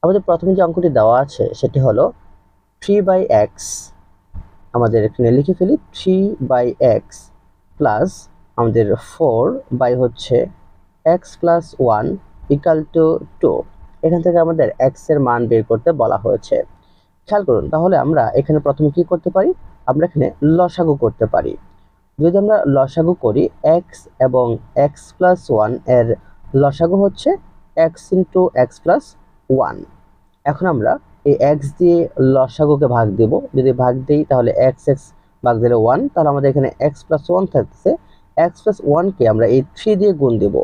আমাদের প্রথমে যে অঙ্কটি দেওয়া আছে সেটি হলো 3/x, আমাদের এখানে লিখে ফেলি 3/x প্লাস আমাদের 4 হচ্ছে x প্লাস 1 ইকাল টু 2। এখান থেকে আমাদের x এর মান বের করতে বলা হয়েছে। খেয়াল করুন, তাহলে আমরা এখানে প্রথমে কি করতে পারি, আমরা এখানে লসাগু করতে পারি। যদি আমরা লসাগু করি, x এবং x প্লাস 1 এর লসাগু হচ্ছে x ইন্টু x প্লাস 1। এখন আমরা এই x দিয়ে লসাগুকে ভাগ দেব। যদি ভাগ দিই তাহলে x ভাগ দিলে 1, তাহলে আমাদের এখানে x প্লাস 1 থাকতেছে। x প্লাস 1 কে আমরা এই 3 দিয়ে গুণ দেব।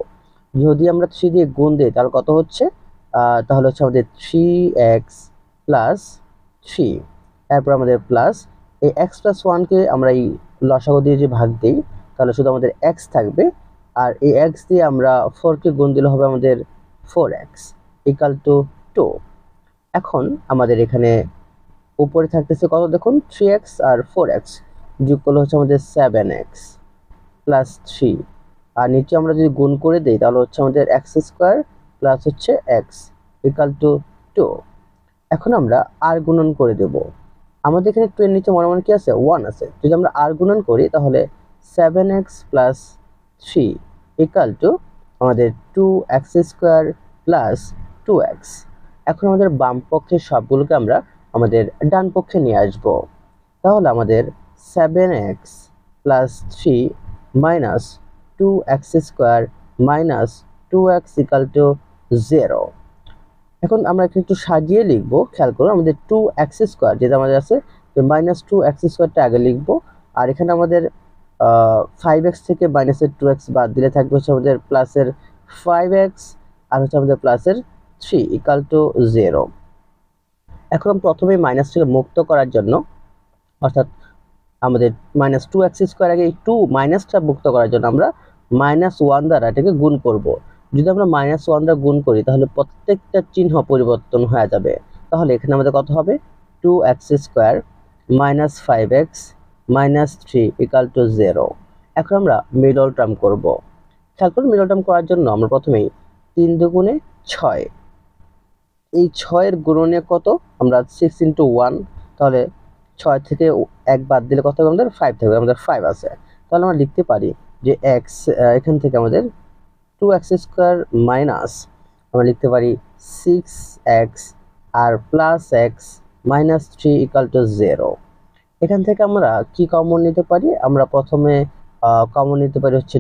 যদি আমরা 3 দিয়ে গুণ দিই তাহলে কত হচ্ছে, তাহলে হচ্ছে আমাদের 3x প্লাস 3, এরপর আমাদের প্লাস এই x প্লাস 1 কে আমরা এই লসাগু দিয়ে যে ভাগ দিই তাহলে শুধু আমাদের x থাকবে, আর এই x দিয়ে আমরা 4 কে গুণ দিলে হবে আমাদের 4x ইকাল টু 2। এখন আমাদের এখানে উপরে থাকতেছে কত দেখুন, 3x আর 4x যোগ করলে হচ্ছে আমাদের 7x প্লাস 3, আর নিচে আমরা যদি গুণ করে দিই তাহলে হচ্ছে আমাদের x স্কোয়ার প্লাস হচ্ছে x ইকাল টু 2। এখন আমরা আর গুণন করে দেব। আমাদের এখানে 2 এর নিচে মনে মনে কি আছে, 1 আছে। যদি আমরা আর গুণন করি তাহলে 7x প্লাস 3 ইকাল টু আমাদের 2x স্কোয়ার প্লাস 2x। এখন আমাদের বাম পক্ষের সবগুলোকে আমরা আমাদের ডান পক্ষে নিয়ে আসব। তাহলে আমাদের 7x plus 3 minus 2x square minus 2x equal to 0। এখন আমরা একটু সাজিয়ে লিখবো। খেয়াল করুন, আমাদের 2x স্কোয়ার যেটা আমাদের আছে, মাইনাস 2x স্কোয়ারটা আগে লিখবো, আর এখানে আমাদের 5x থেকে মাইনাসের 2x বাদ দিলে থাকবে হচ্ছে আমাদের প্লাসের 5x আর হচ্ছে আমাদের প্লাসের 3 ইকাল টু 0। এখন প্রথমে মাইনাসটাকে মুক্ত করার জন্য, অর্থাৎ আমাদের মাইনাস 2x স্কোয়ার আগে এই 2 মাইনাসটা মুক্ত করার জন্য আমরা -1 দ্বারা এটাকে গুণ করব। যদি আমরা -1 দ্বারা গুণ করি তাহলে প্রত্যেকটা চিহ্ন পরিবর্তন হয়ে যাবে। তাহলে এখানে আমাদের কত হবে, 2x square minus 5x minus 3 equal to 0। এখন আমরা মিডল টার্ম করব। খেয়াল করুন, মিডল টার্ম করার জন্য আমরা প্রথমেই 3 দুগুণে 6, এই 6 এর গুণনে কত, আমরা 6 ইন্টু 1, তাহলে 6 থেকে 1 বাদ দিলে কত হবে, আমাদের 5 থাকবে, আমাদের 5 আছে। তাহলে আমরা লিখতে পারি যে x, এখান থেকে আমাদের 2x স্কোয়ার মাইনাস আমরা লিখতে পারি 6x আর plus x minus 3 equal to 0। এখান থেকে আমরা কি কমন নিতে পারি, আমরা প্রথমে কমন নিতে পারি হচ্ছে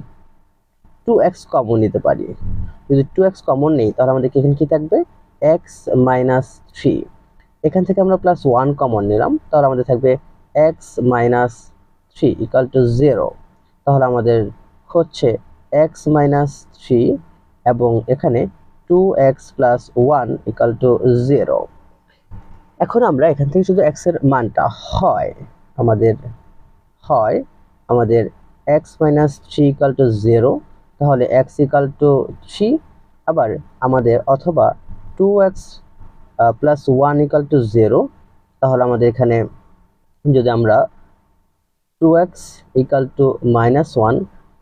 2x কমন নিতে পারি। যদি 2x কমন নেই তাহলে আমাদের এখানে কি থাকবে, x মাইনাস 3। এখান থেকে আমরা প্লাস 1 কমন নিলাম, তাহলে আমাদের থাকবে x মাইনাস 3 ইকাল টু 0। তাহলে আমাদের হচ্ছে x মাইনাস 3 এবং এখানে 2x প্লাস 1 ইকাল টু 0। এখন আমরা এখান থেকে শুধু x এর মানটা আমাদের x মাইনাস 3 ইকাল টু 0, তাহলে x ইকাল টু 3, আবার আমাদের অথবা 2x প্লাস 1 ইকাল টু 0, তাহলে আমাদের এখানে যদি আমরা 2x equal to -1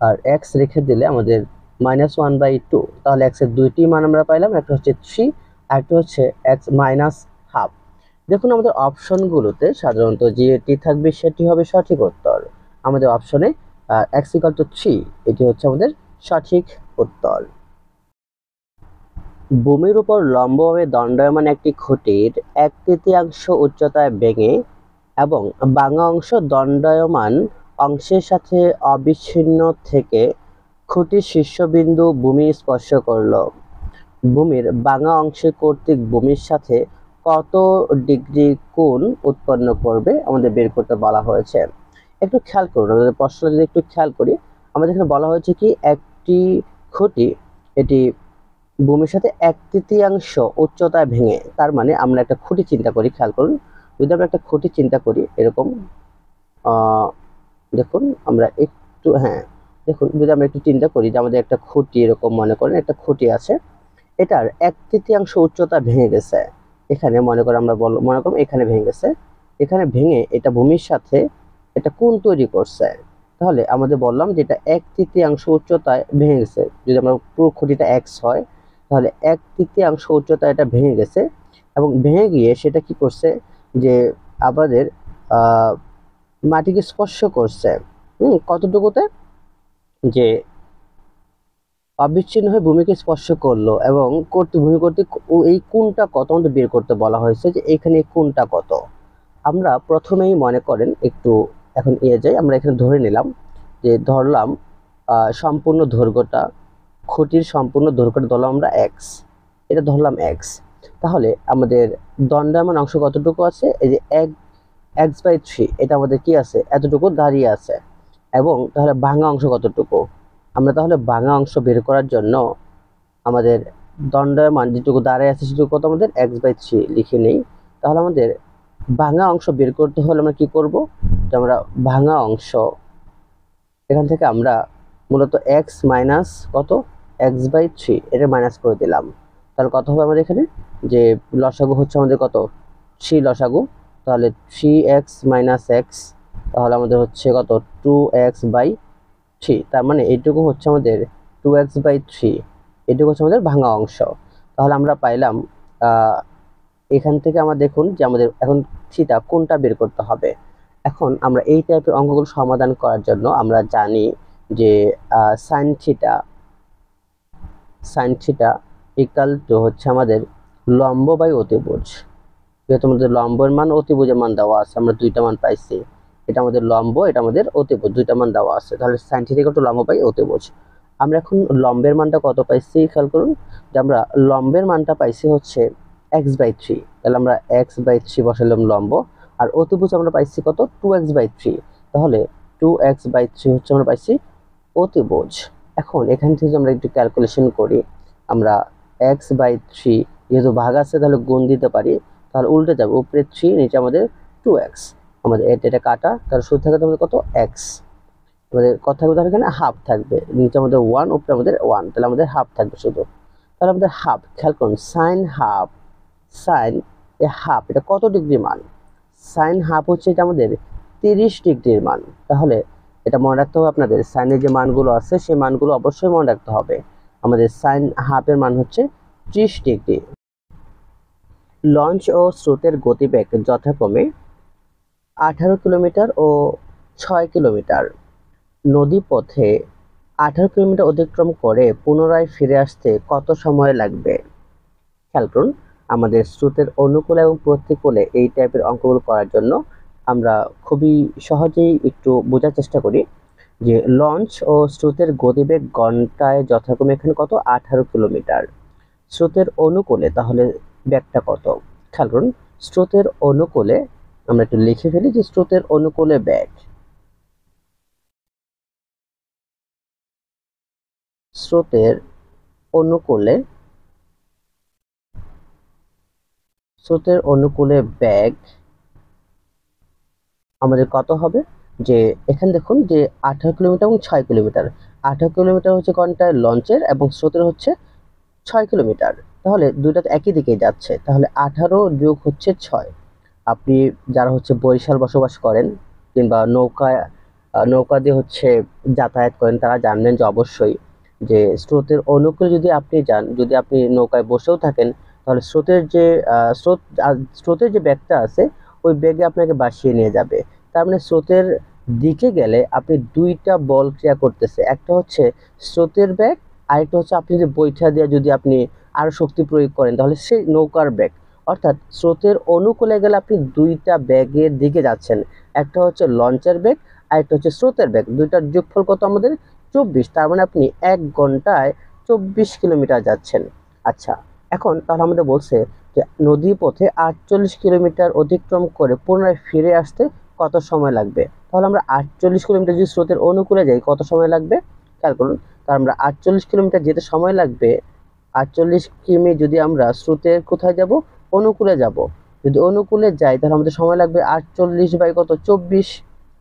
R x রেখে দিলে আমাদের -1/2, তাহলে x এর দুইটি মান আমরা পাইলাম, একটা হচ্ছে 3 আর একটা হচ্ছে x মাইনাস হাফ। দেখুন আমাদের অপশনগুলোতে সাধারণত যেটি থাকবে সেটি হবে সঠিক উত্তর। আমাদের অপশনে x ইকাল টু 3 এটি হচ্ছে আমাদের সঠিক উত্তর। ভূমির উপর লম্বভাবে দণ্ডায়মান একটি খুঁটির 1/3 উচ্চতায় ভেঙে এবং ভাঙা অংশ দণ্ডায়মান অংশের সাথে অবিচ্ছিন্ন থেকে খুঁটির শীর্ষবিন্দু ভূমি স্পর্শ করল। ভূমির ভাঙা অংশের কর্তৃক ভূমির সাথে কত ডিগ্রি কোণ উৎপন্ন করবে আমাদের বের করতে বলা হয়েছে। একটু খেয়াল করুন, আমাদের প্রশ্নটা যদি একটু খেয়াল করি, আমাদের এখানে বলা হয়েছে কি একটি খুঁটি এটি ভূমির সাথে 1/3 উচ্চতায় ভেঙে, তার মানে আমরা একটা খুঁটি চিন্তা করি। খেয়াল করুন, যদি আমরা একটা খুঁটি চিন্তা করি এরকম, দেখুন আমরা একটু, হ্যাঁ দেখুন, যদি আমরা একটু চিন্তা করি যে আমাদের একটা খুঁটি এরকম, মনে করেন একটা খুঁটি আছে, এটার 1/3 উচ্চতা ভেঙে গেছে। এখানে মনে করেন আমরা মনে করুন এখানে ভেঙে গেছে, এখানে ভেঙে এটা ভূমির সাথে এটা কোণ তৈরি করছে। তাহলে আমাদের বললাম যে এটা 1/3 উচ্চতায় ভেঙে গেছে। যদি আমরা পুরো খুঁটিটা x হয় তাহলে 1/3 উচ্চতা এটা ভেঙে গেছে, এবং ভেঙে গিয়ে সেটা কি করছে যে আমাদের মাটিকে স্পর্শ করছে। কতটুকুতে, যে অবিচ্ছিন্ন হয়ে ভূমিকে স্পর্শ করলো, এবং ভূমি কর্তৃক এই কোণটা কত আমাদের বের করতে বলা হয়েছে, যে এখানে কোণটা কত। আমরা প্রথমেই মনে করেন একটু এখন যাই, আমরা এখানে ধরে নিলাম যে ধরলাম সম্পূর্ণ দৈর্ঘ্যটা, খুঁটির সম্পূর্ণ দৈর্ঘ্যটা ধরলাম আমরা এক্স, এটা ধরলাম এক্স। তাহলে আমাদের দণ্ডায়মান অংশ কতটুকু আছে, এই যে x/3, এটা আমাদের কি আছে, এতটুকু দাঁড়িয়ে আছে। এবং তাহলে ভাঙা অংশ কতটুকু, আমরা তাহলে ভাঙা অংশ বের করার জন্য আমাদের দণ্ডায়মান যেটুকু দাঁড়িয়ে আছে সেটুকু কত, আমাদের x/3 লিখে নেই। তাহলে আমাদের ভাঙা অংশ বের করতে হলে আমরা কি করব, যে আমরা ভাঙা অংশ এখান থেকে আমরা মূলত x মাইনাস কত, x/3 এটা মাইনাস করে দিলাম। তাহলে কত হবে আমাদের এখানে, যে লসাগু হচ্ছে আমাদের কত, 3 লসাগু। তাহলে 3x মাইনাস এক্স, তাহলে আমাদের হচ্ছে কত, 2x/3। তার মানে এইটুকু হচ্ছে আমাদের 2x/3, এটুকু হচ্ছে আমাদের ভাঙা অংশ। তাহলে আমরা পাইলাম এখান থেকে আমরা দেখুন যে আমাদের এখন থিটা কোনটা বের করতে হবে। এখন আমরা এই টাইপের অঙ্কগুলো সমাধান করার জন্য আমরা জানি যে সাইন থিটা ইকাল টু হচ্ছে আমাদের লম্ব বাই অতিভুজ। যেহেতু আমাদের লম্বের মান অতিভুজের মান দেওয়া আছে, আমরা দুইটা মান পাইছি, এটা আমাদের লম্ব, এটা আমাদের অতিভুজ, দুইটা মান দেওয়া আছে। তাহলে সাইন থিটা ইকাল টু লম্ব বাই অতিভুজ। আমরা এখন লম্বের মানটা কত পাইছি খেয়াল করুন, যে আমরা লম্বের মানটা পাইছি হচ্ছে x/3। তাহলে আমরা x/3 বসালাম লম্ব, আর অতিভুজ আমরা পাইছি কত, 2x/3। তাহলে 2x/3 হচ্ছে আমরা পাইছি অতিভুজ। এখন এখান থেকে আমরা একটু ক্যালকুলেশন করি, আমরা x/3 যেহেতু ভাগ আছে তাহলে গুণ দিতে পারি, তাহলে উল্টে যাবে, উপরে 3 নিচে আমাদের 2x, আমাদের এটা কাটা, তাহলে শুধু থাকবে আমাদের কত, x। আমাদের কত থাকবে, তাহলে এখানে হাফ থাকবে, নিচে আমাদের 1, উপরে আমাদের 1, তাহলে আমাদের হাফ থাকবে শুধু। তাহলে আমাদের হাফ, খেয়াল করুন সাইন হাফ, সাইন এ হাফ এটা কত ডিগ্রি মান, সাইন হাফ হচ্ছে এটা আমাদের 30 ডিগ্রির মান। তাহলে এটা মনে রাখতে হবে আপনাদের, সাইনের যে মানগুলো আছে সেই মানগুলো অবশ্যই মনে রাখতে হবে। আমাদের সাইন হাফের মান হচ্ছে 30 ডিগ্রি। লঞ্চ ও স্রোতের গতিবেগ যথাক্রমে 18 কিলোমিটার ও 6 কিলোমিটার। নদীপথে 18 কিলোমিটার অতিক্রম করে পুনরায় ফিরে আসতে কত সময় লাগবে। খেয়াল করুন, আমাদের স্রোতের অনুকূলে এবং প্রতিকূলে এই টাইপের অঙ্কগুলো করার জন্য আমরা খুবই সহজেই একটু বোঝার চেষ্টা করি যে লঞ্চ ও স্রোতের গতিবেগ ঘন্টায় যথাক্রমে এখানে কত, 18 কিলোমিটার। স্রোতের অনুকূলে তাহলে বেগটা কত, খেয়াল করুন স্রোতের অনুকূলে আমরা একটু লিখে ফেলি যে স্রোতের অনুকূলে বেগ, স্রোতের অনুকূলে, স্রোতের অনুকূলে বেগ আমাদের কত হবে, যে এখানে দেখুন যে 18 কিলোমিটার এবং 6 কিলোমিটার। 18 কিলোমিটার হচ্ছে ঘন্টায় লঞ্চের, এবং স্রোতের হচ্ছে 6 কিলোমিটার। তাহলে দুইটা তো একই দিকেই যাচ্ছে, তাহলে 18 যোগ হচ্ছে 6। আপনি যারা হচ্ছে বরিশাল বসবাস করেন কিংবা নৌকা দিয়ে হচ্ছে যাতায়াত করেন, তারা জানবেন যে অবশ্যই যে স্রোতের অনুকূলে যদি আপনি যান, যদি আপনি নৌকায় বসেও থাকেন, তাহলে স্রোতের যে ব্যাগটা আছে ওই ব্যাগে আপনাকে ভাসিয়ে নিয়ে যাবে। তার মানে স্রোতের দিকে গেলে আপনি দুইটা বল ক্রিয়া করতেছে, একটা হচ্ছে স্রোতের ব্যাগ, আরেকটা হচ্ছে আপনি যদি বৈঠা দিয়ে যদি আপনি আরো শক্তি প্রয়োগ করেন তাহলে সেই নৌকার ব্যাগ। অর্থাৎ স্রোতের অনুকূলে গেলে আপনি দুইটা ব্যাগের দিকে যাচ্ছেন, একটা হচ্ছে লঞ্চের ব্যাগ, আরেকটা হচ্ছে স্রোতের ব্যাগ, দুইটার যোগফল কত আমাদের 24। তার মানে আপনি 1 ঘন্টায় 24 কিলোমিটার যাচ্ছেন। আচ্ছা, এখন তাহলে আমাদের বলছে যে নদী পথে 48 কিলোমিটার অতিক্রম করে পুনরায় ফিরে আসতে কত সময় লাগবে। তাহলে আমরা 48 কিলোমিটার যদি স্রোতের অনুকূলে যাই কত সময় লাগবে, খেয়াল করুন। তাহলে আমরা 48 কিলোমিটার যেতে সময় লাগবে, 48 কিমি যদি আমরা স্রোতের কোথায় যাব, অনুকূলে যাব। যদি অনুকূলে যাই তাহলে আমাদের সময় লাগবে 48 বাই কত, 24।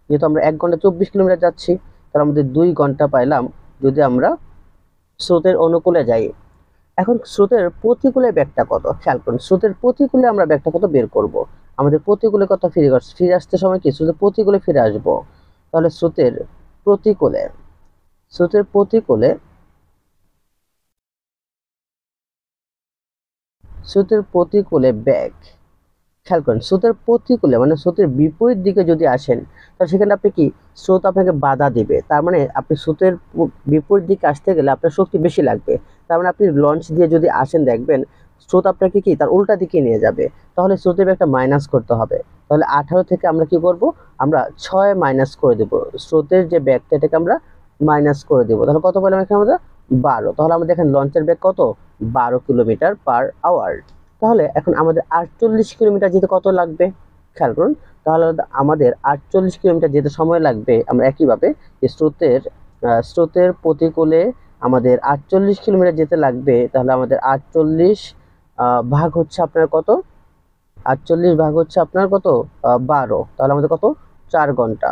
যেহেতু আমরা 1 ঘন্টা 24 কিলোমিটার যাচ্ছি, তাহলে আমাদের 2 ঘন্টা পাইলাম যদি আমরা স্রোতের অনুকূলে যাই। এখন স্রোতের প্রতিকূলে বেগটা কত, খেয়াল করুন স্রোতের প্রতিকূলে আমরা বেগটা কত বের করব। আমাদের প্রতিকূলে কত ফিরে আসতে সময় কি, স্রোতের প্রতিকূলে ফিরে আসব। তাহলে স্রোতের প্রতিকূলে স্রোতের প্রতিকূলে বেগ, খেয়াল করেন স্রোতের প্রতিকূলে মানে স্রোতের বিপরীত দিকে যদি আসেন তাহলে সেখানে আপনি কি স্রোত আপনাকে বাধা দিবে, তার মানে আপনি স্রোতের বিপরীত দিকে আসতে গেলে আপনার শক্তি বেশি লাগবে। তার মানে আপনি লঞ্চ দিয়ে যদি আসেন দেখবেন স্রোত আপনাকে কি তার উল্টা দিকে নিয়ে যাবে, তাহলে স্রোতের একটা মাইনাস করতে হবে। তাহলে 18 থেকে আমরা কি করব, আমরা 6 মাইনাস করে দেব, স্রোতের যে ব্যাগটা এটাকে আমরা মাইনাস করে দেব। তাহলে কত পেলাম এখানে আমরা 12। তাহলে আমাদের এখানে লঞ্চের ব্যাগ কত, 12 কিলোমিটার/আওয়ার। তাহলে এখন আমাদের 48 কিলোমিটার যেতে কত লাগবে, খেয়াল করুন। তাহলে আমাদের 48 কিলোমিটার যেতে সময় লাগবে। আমরা একইভাবে স্রোতের প্রতিকূলে আমাদের 48 কিলোমিটার যেতে লাগবে। তাহলে আমাদের 48 ভাগ হচ্ছে আপনার কত, 48 ভাগ হচ্ছে আপনার কত, 12। তাহলে আমাদের কত, 4 ঘন্টা।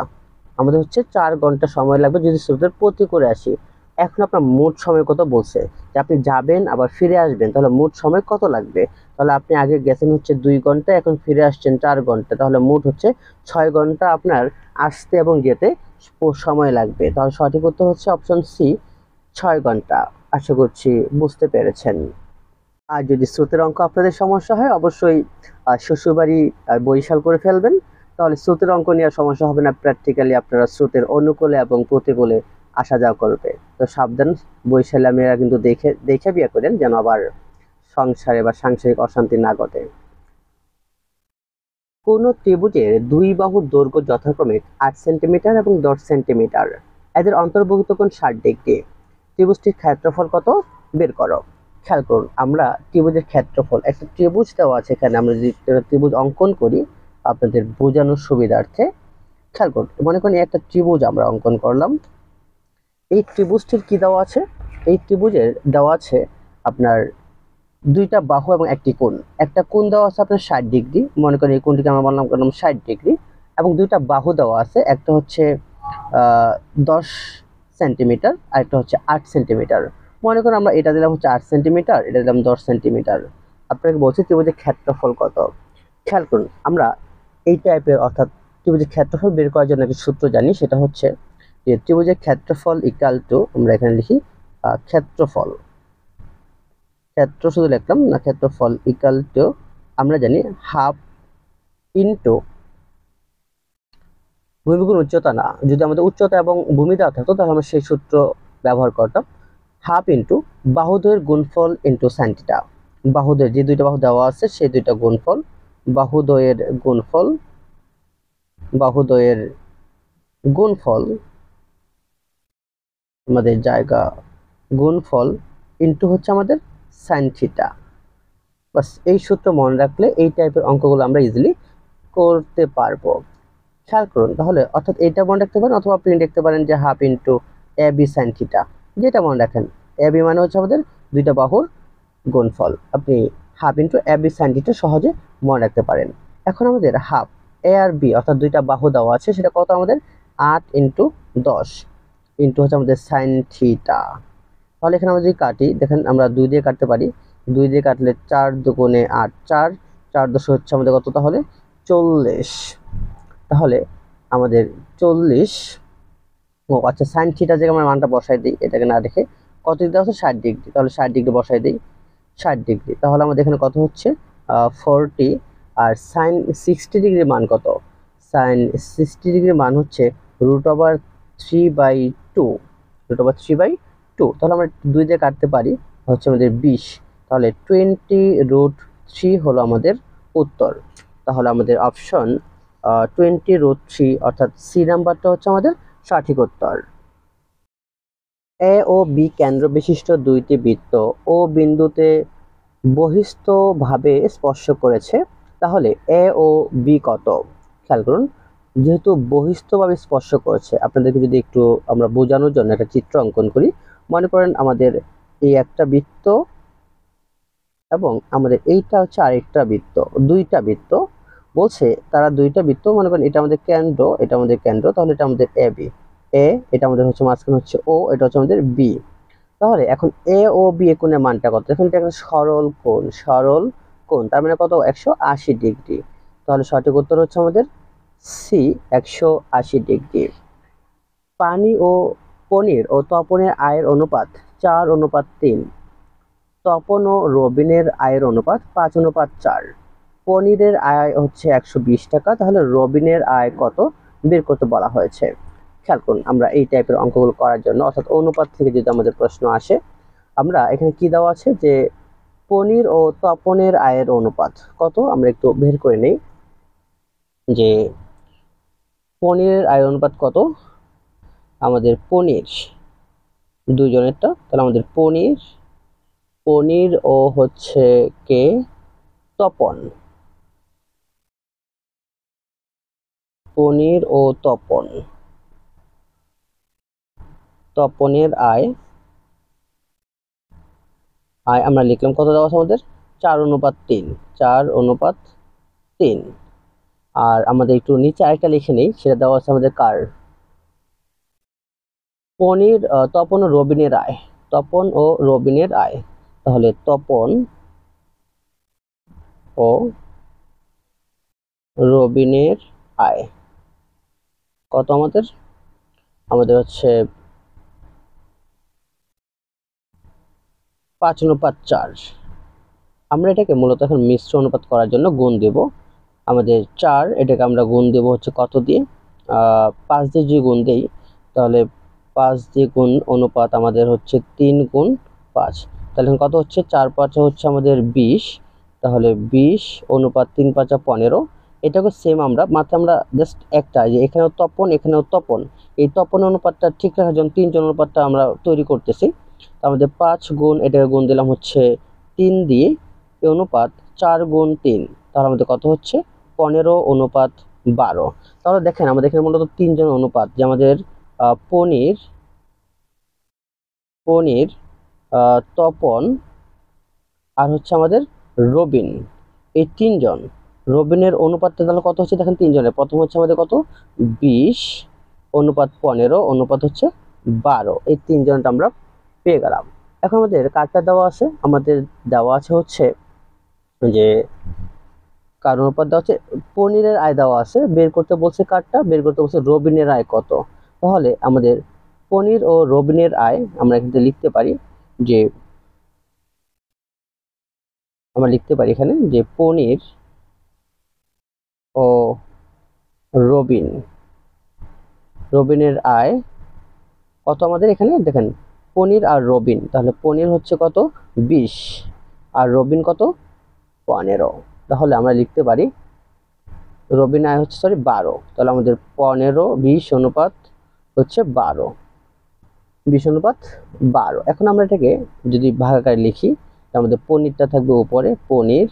আমাদের হচ্ছে 4 ঘন্টা সময় লাগবে যদি স্রোতের প্রতিকূলে আসি। এখন আপনার মোট সময় কত বলছে, যে আপনি যাবেন আবার ফিরে আসবেন, তাহলে মোট সময় কত লাগবে। তাহলে আপনি আগে গেছেন হচ্ছে 2 ঘন্টা, এখন ফিরে আসছেন 4 ঘন্টা, তাহলে মোট হচ্ছে 6 ঘন্টা আপনার আসতে এবং যেতে সময় লাগবে। তাহলে সঠিক উত্তর হচ্ছে অপশন সি, 6 ঘন্টা। আশা করছি বুঝতে পেরেছেন। আর যদি স্রোতের অঙ্ক আপনাদের সমস্যা হয় অবশ্যই শ্বশুরবাড়ি বরিশাল করে ফেলবেন, তাহলে স্রোতের অঙ্ক নিয়ে সমস্যা হবে না। প্র্যাকটিক্যালি আপনারা স্রোতের অনুকূলে এবং প্রতিকূলে আসা যাওয়া করবে। তো সাবধান, বরিশালে মেয়েরা কিন্তু দেখে দেখে বিয়ে করেন, যেন আবার সংসারে বা সাংসারিক অশান্তি না ঘটে। কোন ত্রিভুজের দুই বাহুর দৈর্ঘ্য যথাক্রমে 8 সেন্টিমিটার এবং 10 সেন্টিমিটার, এদের অন্তর্ভুক্ত কোণ 60 ডিগ্রি, ত্রিভুজটির ক্ষেত্রফল কত বের করো। খেয়াল করুন, আমরা ত্রিভুজের ক্ষেত্রফল, একটা ত্রিভুজ দেওয়া আছে এখানে, আমরা যদি ত্রিভুজ অঙ্কন করি আপনাদের বোঝানোর সুবিধার্থে, খেয়াল করুন, মনে করেন একটা ত্রিভুজ আমরা অঙ্কন করলাম। এই ত্রিভুজটির কি দেওয়া আছে, এই ত্রিভুজের দেওয়া আছে আপনার দুইটা বাহু এবং একটি কোণ। একটা কোণ দেওয়া আছে আপনার 60 ডিগ্রি, মনে করেন এই কোণটিকে আমরা বললাম 60 ডিগ্রি, এবং দুইটা বাহু দেওয়া আছে, একটা হচ্ছে 10 সেন্টিমিটার আর একটা হচ্ছে 8 সেন্টিমিটার। মনে করেন আমরা এটা দিলাম হচ্ছে 8 সেন্টিমিটার, এটা দিলাম 10 সেন্টিমিটার। আপনাকে বলছি ত্রিভুজের ক্ষেত্রফল কত। খেয়াল করুন, আমরা এই টাইপের অর্থাৎ ত্রিভুজের ক্ষেত্রফল বের করার জন্য একটা সূত্র জানি, সেটা হচ্ছে যে ত্রিভুজের ক্ষেত্রফল ইকুয়াল টু, আমরা এখানে লিখি ক্ষেত্রফল, ক্ষেত্র শুধু লিখলাম না, ক্ষেত্রফল ইকুয়াল টু আমরা জানি হাফ ইনটু ভূমি গুণ উচ্চতা, না যদি আমাদের উচ্চতা এবং ভূমি দেওয়া থাকতো তাহলে আমরা সেই সূত্র ব্যবহার করতাম। হাফ ইনটু বাহুদ্বয়ের গুণফল ইনটু সাইন থিটা। বাহুদ্বয়ের যে দুইটা বাহু দেওয়া আছে সেই দুইটা গুণফল, বাহুদ্বয়ের গুণফল, বাহুদ্বয়ের গুণফল আমাদের জায়গা, গুণফল ইনটু হচ্ছে আমাদের সাইন থিটা। বাস এই সূত্র মনে রাখলে এই টাইপের অঙ্কগুলো আমরা ইজিলি করতে পারবো। খেয়াল করুন তাহলে, অর্থাৎ এইটা মনে রাখতে পারেন, অথবা আপনি দেখতে পারেন যে half into A B sine theta, যেটা মনে রাখেন। এ বি মানে হচ্ছে আমাদের দুইটা বাহুর গুণফল, আপনি half into A B sine theta সহজে মনে রাখতে পারেন। এখন আমাদের হাফ এ আর বি অর্থাৎ দুইটা বাহু দেওয়া আছে, সেটা কত আমাদের 8 ইন্টু 10 ইন্টু হচ্ছে আমাদের সাইন থিটা। তাহলে এখানে আমরা যদি কাটি, দেখেন আমরা 2 দিয়ে কাটতে পারি, 2 দিয়ে কাটলে 4 দুগুণে 8, 4 4 10 হচ্ছে আমাদের কত, তাহলে 40। তাহলে আমাদের 40, ও আচ্ছা সাইন থিটা জায়গায় আমরা মানটা বসাই দিই, এটাকে না রেখে কত দিতে হচ্ছে 60 ডিগ্রি, তাহলে 60 ডিগ্রি বসাই দিই, 60 ডিগ্রি। তাহলে আমাদের এখানে কত হচ্ছে 40, আর সাইন 60 ডিগ্রির মান কত, সাইন 60 ডিগ্রির মান হচ্ছে √3/2, √3/2। তাহলে আমরা 2 দিয়ে কাটতে পারি, হচ্ছে আমাদের 20, তাহলে 20√3 হলো আমাদের উত্তর। তাহলে আমাদের অপশন 20√3 অর্থাৎ সি নাম্বারটা হচ্ছে আমাদের সঠিক উত্তর। এ ও বি কেন্দ্র বিশিষ্ট দুইটি বৃত্ত ও বিন্দুতে বহিস্থভাবে স্পর্শ করেছে, তাহলে এ ও বি কত। খেয়াল করুন, যেহেতু বহিস্থভাবে স্পর্শ করেছে, আপনাদেরকে যদি একটু আমরা বোঝানোর জন্য একটা চিত্র অঙ্কন করি। মনে করেন আমাদের এই একটা বৃত্ত এবং আমাদের এইটা হচ্ছে আরেকটা বৃত্ত, দুইটা বৃত্ত বলছে, তারা দুইটা বৃত্ত, মনে করেন এটা আমাদের কেন্দ্র, এটা আমাদের কেন্দ্র, তাহলে এটা আমাদের এ বি, এ এটা আমাদের হচ্ছে মাঝখানে হচ্ছে ও, এটা হচ্ছে আমাদের বি। তাহলে এখন এ ও বি এ কোণের মানটা কত, এখন এটা একটা সরল কোণ, সরল কোণ, তার মানে কত 180 ডিগ্রি। তাহলে সঠিক উত্তর হচ্ছে আমাদের সি 180 ডিগ্রি। পানি ও পনির ও তপনের আয়ের অনুপাত 4:3, তপন ও রবিনের আয়ের অনুপাত 5:4। পনিরের আয় হচ্ছে 120 টাকা, তাহলে রবিনের আয় কত বের করতে বলা হয়েছে। খেয়াল করুন, আমরা এই টাইপের অঙ্কগুলো করার জন্য অর্থাৎ অনুপাত থেকে যদি আমাদের প্রশ্ন আসে, আমরা এখানে কি দেওয়া আছে যে পনির ও তপনের আয়ের অনুপাত কত, আমরা একটু বের করে নেই যে পনিরের আয়ের অনুপাত কত। আমাদের পনির দুইজনেরটা, তাহলে আমাদের পনির ও হচ্ছে কে তপন, পনির ও তপনের আয় আমরা লিখলাম কত দেওয়া আছে আমাদের 4:3, 4:3। আর আমাদের একটু নিচে আরেকটা লিখে নেই, সেটা দেওয়া আছে আমাদের কার, তপন ও রবিনের আয়, তাহলে তপন ও রবিনের আয় কত আমাদের হচ্ছে 5:4। আমরা এটাকে মূলত এখন মিশ্র অনুপাত করার জন্য গুণ দেব। আমাদের 4, এটাকে আমরা গুণ দেব হচ্ছে কত দিয়ে, 5 দিয়ে যদি গুণ দেই, তাহলে 5 দিয়ে গুণ অনুপাত আমাদের হচ্ছে 3 × 5, তাহলে কত হচ্ছে 4×5 হচ্ছে আমাদের 20, তাহলে 20:3×5 = 15। এটাকে সেম আমরা জাস্ট একটা, যে এখানেও তপন, এই তপন অনুপাতটা ঠিক রাখার জন্য 3 জন অনুপাতটা আমরা তৈরি করতেছি। আমাদের 5 গুণ এটাকে গুণ দিলাম হচ্ছে 3 দিয়ে, এই অনুপাত 4 × 3, তাহলে আমাদের কত হচ্ছে 15:12। তাহলে দেখেন আমাদের এখানে মূলত 3 জন অনুপাত, যে আমাদের পনির তপন আর হচ্ছে আমাদের রবিন, এই 3 জন। রবিনের অনুপাতটা তাহলে কত হচ্ছে দেখেন 3 জনের, প্রথম হচ্ছে আমাদের কত 20:15 হচ্ছে 12, এই 3 জনটা আমরা পেয়ে গেলাম। এখন আমাদের কারটা দেওয়া আছে, আমাদের দেওয়া আছে হচ্ছে যে কার অনুপাত দেওয়া আছে, পনিরের আয় দেওয়া আছে, বের করতে বলছে কারটা, বের করতে বলছে রবিনের আয় কত। তাহলে আমাদের পনির ও রবিনের আয় আমরা এখানে লিখতে পারি যে, আমরা লিখতে পারি এখানে যে পনির ও রবিনের আয় কত আমাদের এখানে দেখেন, পনির আর রবিন, তাহলে পনির হচ্ছে কত 20 আর রবিন কত 15, তাহলে আমরা লিখতে পারি রবিন আয় হচ্ছে 12, তাহলে আমাদের 15:20 অনুপাত হচ্ছে 20:12। এখন আমরা এটাকে যদি ভাগাকারে লিখি, আমাদের পনিরটা থাকবে উপরে, পনির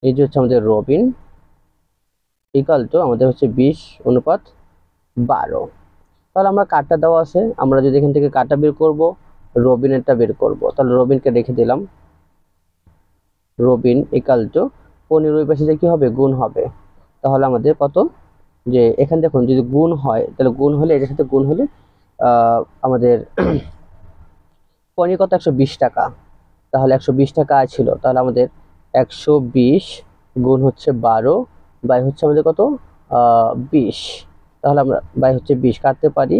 এই যে হচ্ছে আমাদের রবিন ইকাল টু আমাদের হচ্ছে 20:12। তাহলে আমরা কারটা দেওয়া আছে, আমরা যদি এখান থেকে কারটা বের করব, রবিনেরটা বের করব, তাহলে রবিনকে রেখে দিলাম, রবিন ইকাল টু পনির ওই পাশে যে কি হবে গুণ হবে, তাহলে আমাদের কত, যে এখানে দেখুন যদি গুণ হয়, তাহলে গুণ হলে এটার সাথে গুণ হলে আমাদের পনির কত 120 টাকা, তাহলে 120 টাকা ছিল, তাহলে আমাদের 120 গুণ হচ্ছে 12 বাই হচ্ছে আমাদের কত 20, তাহলে আমরা বাই হচ্ছে 20 কাটতে পারি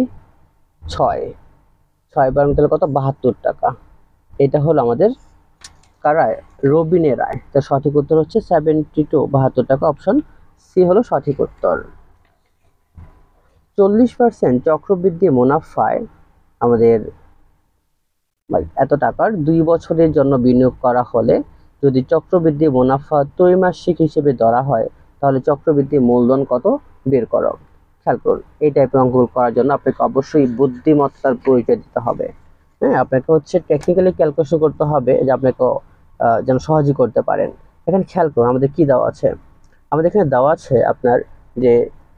6 বারং, তাহলে কত 72 টাকা। এটা হলো আমাদের কার আয়, রবিনের আয়। তার সঠিক উত্তর হচ্ছে 72 টাকা, অপশন সি হলো সঠিক উত্তর। 40% চক্রবৃদ্ধি মুনাফায় আমাদের এত টাকার 2 বছরের জন্য বিনিয়োগ করা হলে যদি চক্রবৃদ্ধি মুনাফা ত্রৈমাসিক হিসেবে ধরা হয়, তাহলে চক্রবৃদ্ধি মূলধন কত বের করো। খেয়াল করুন, এই টাইপের অঙ্কগুলো করার জন্য আপনাকে অবশ্যই বুদ্ধিমত্তার পরিচয় দিতে হবে। হ্যাঁ, আপনাকে হচ্ছে টেকনিক্যালি ক্যালকুলেশন করতে হবে, যে আপনাকে যেন সহজে করতে পারেন। এখানে খেয়াল করুন আমাদের কি দেওয়া আছে, আমাদের এখানে দেওয়া আছে আপনার যে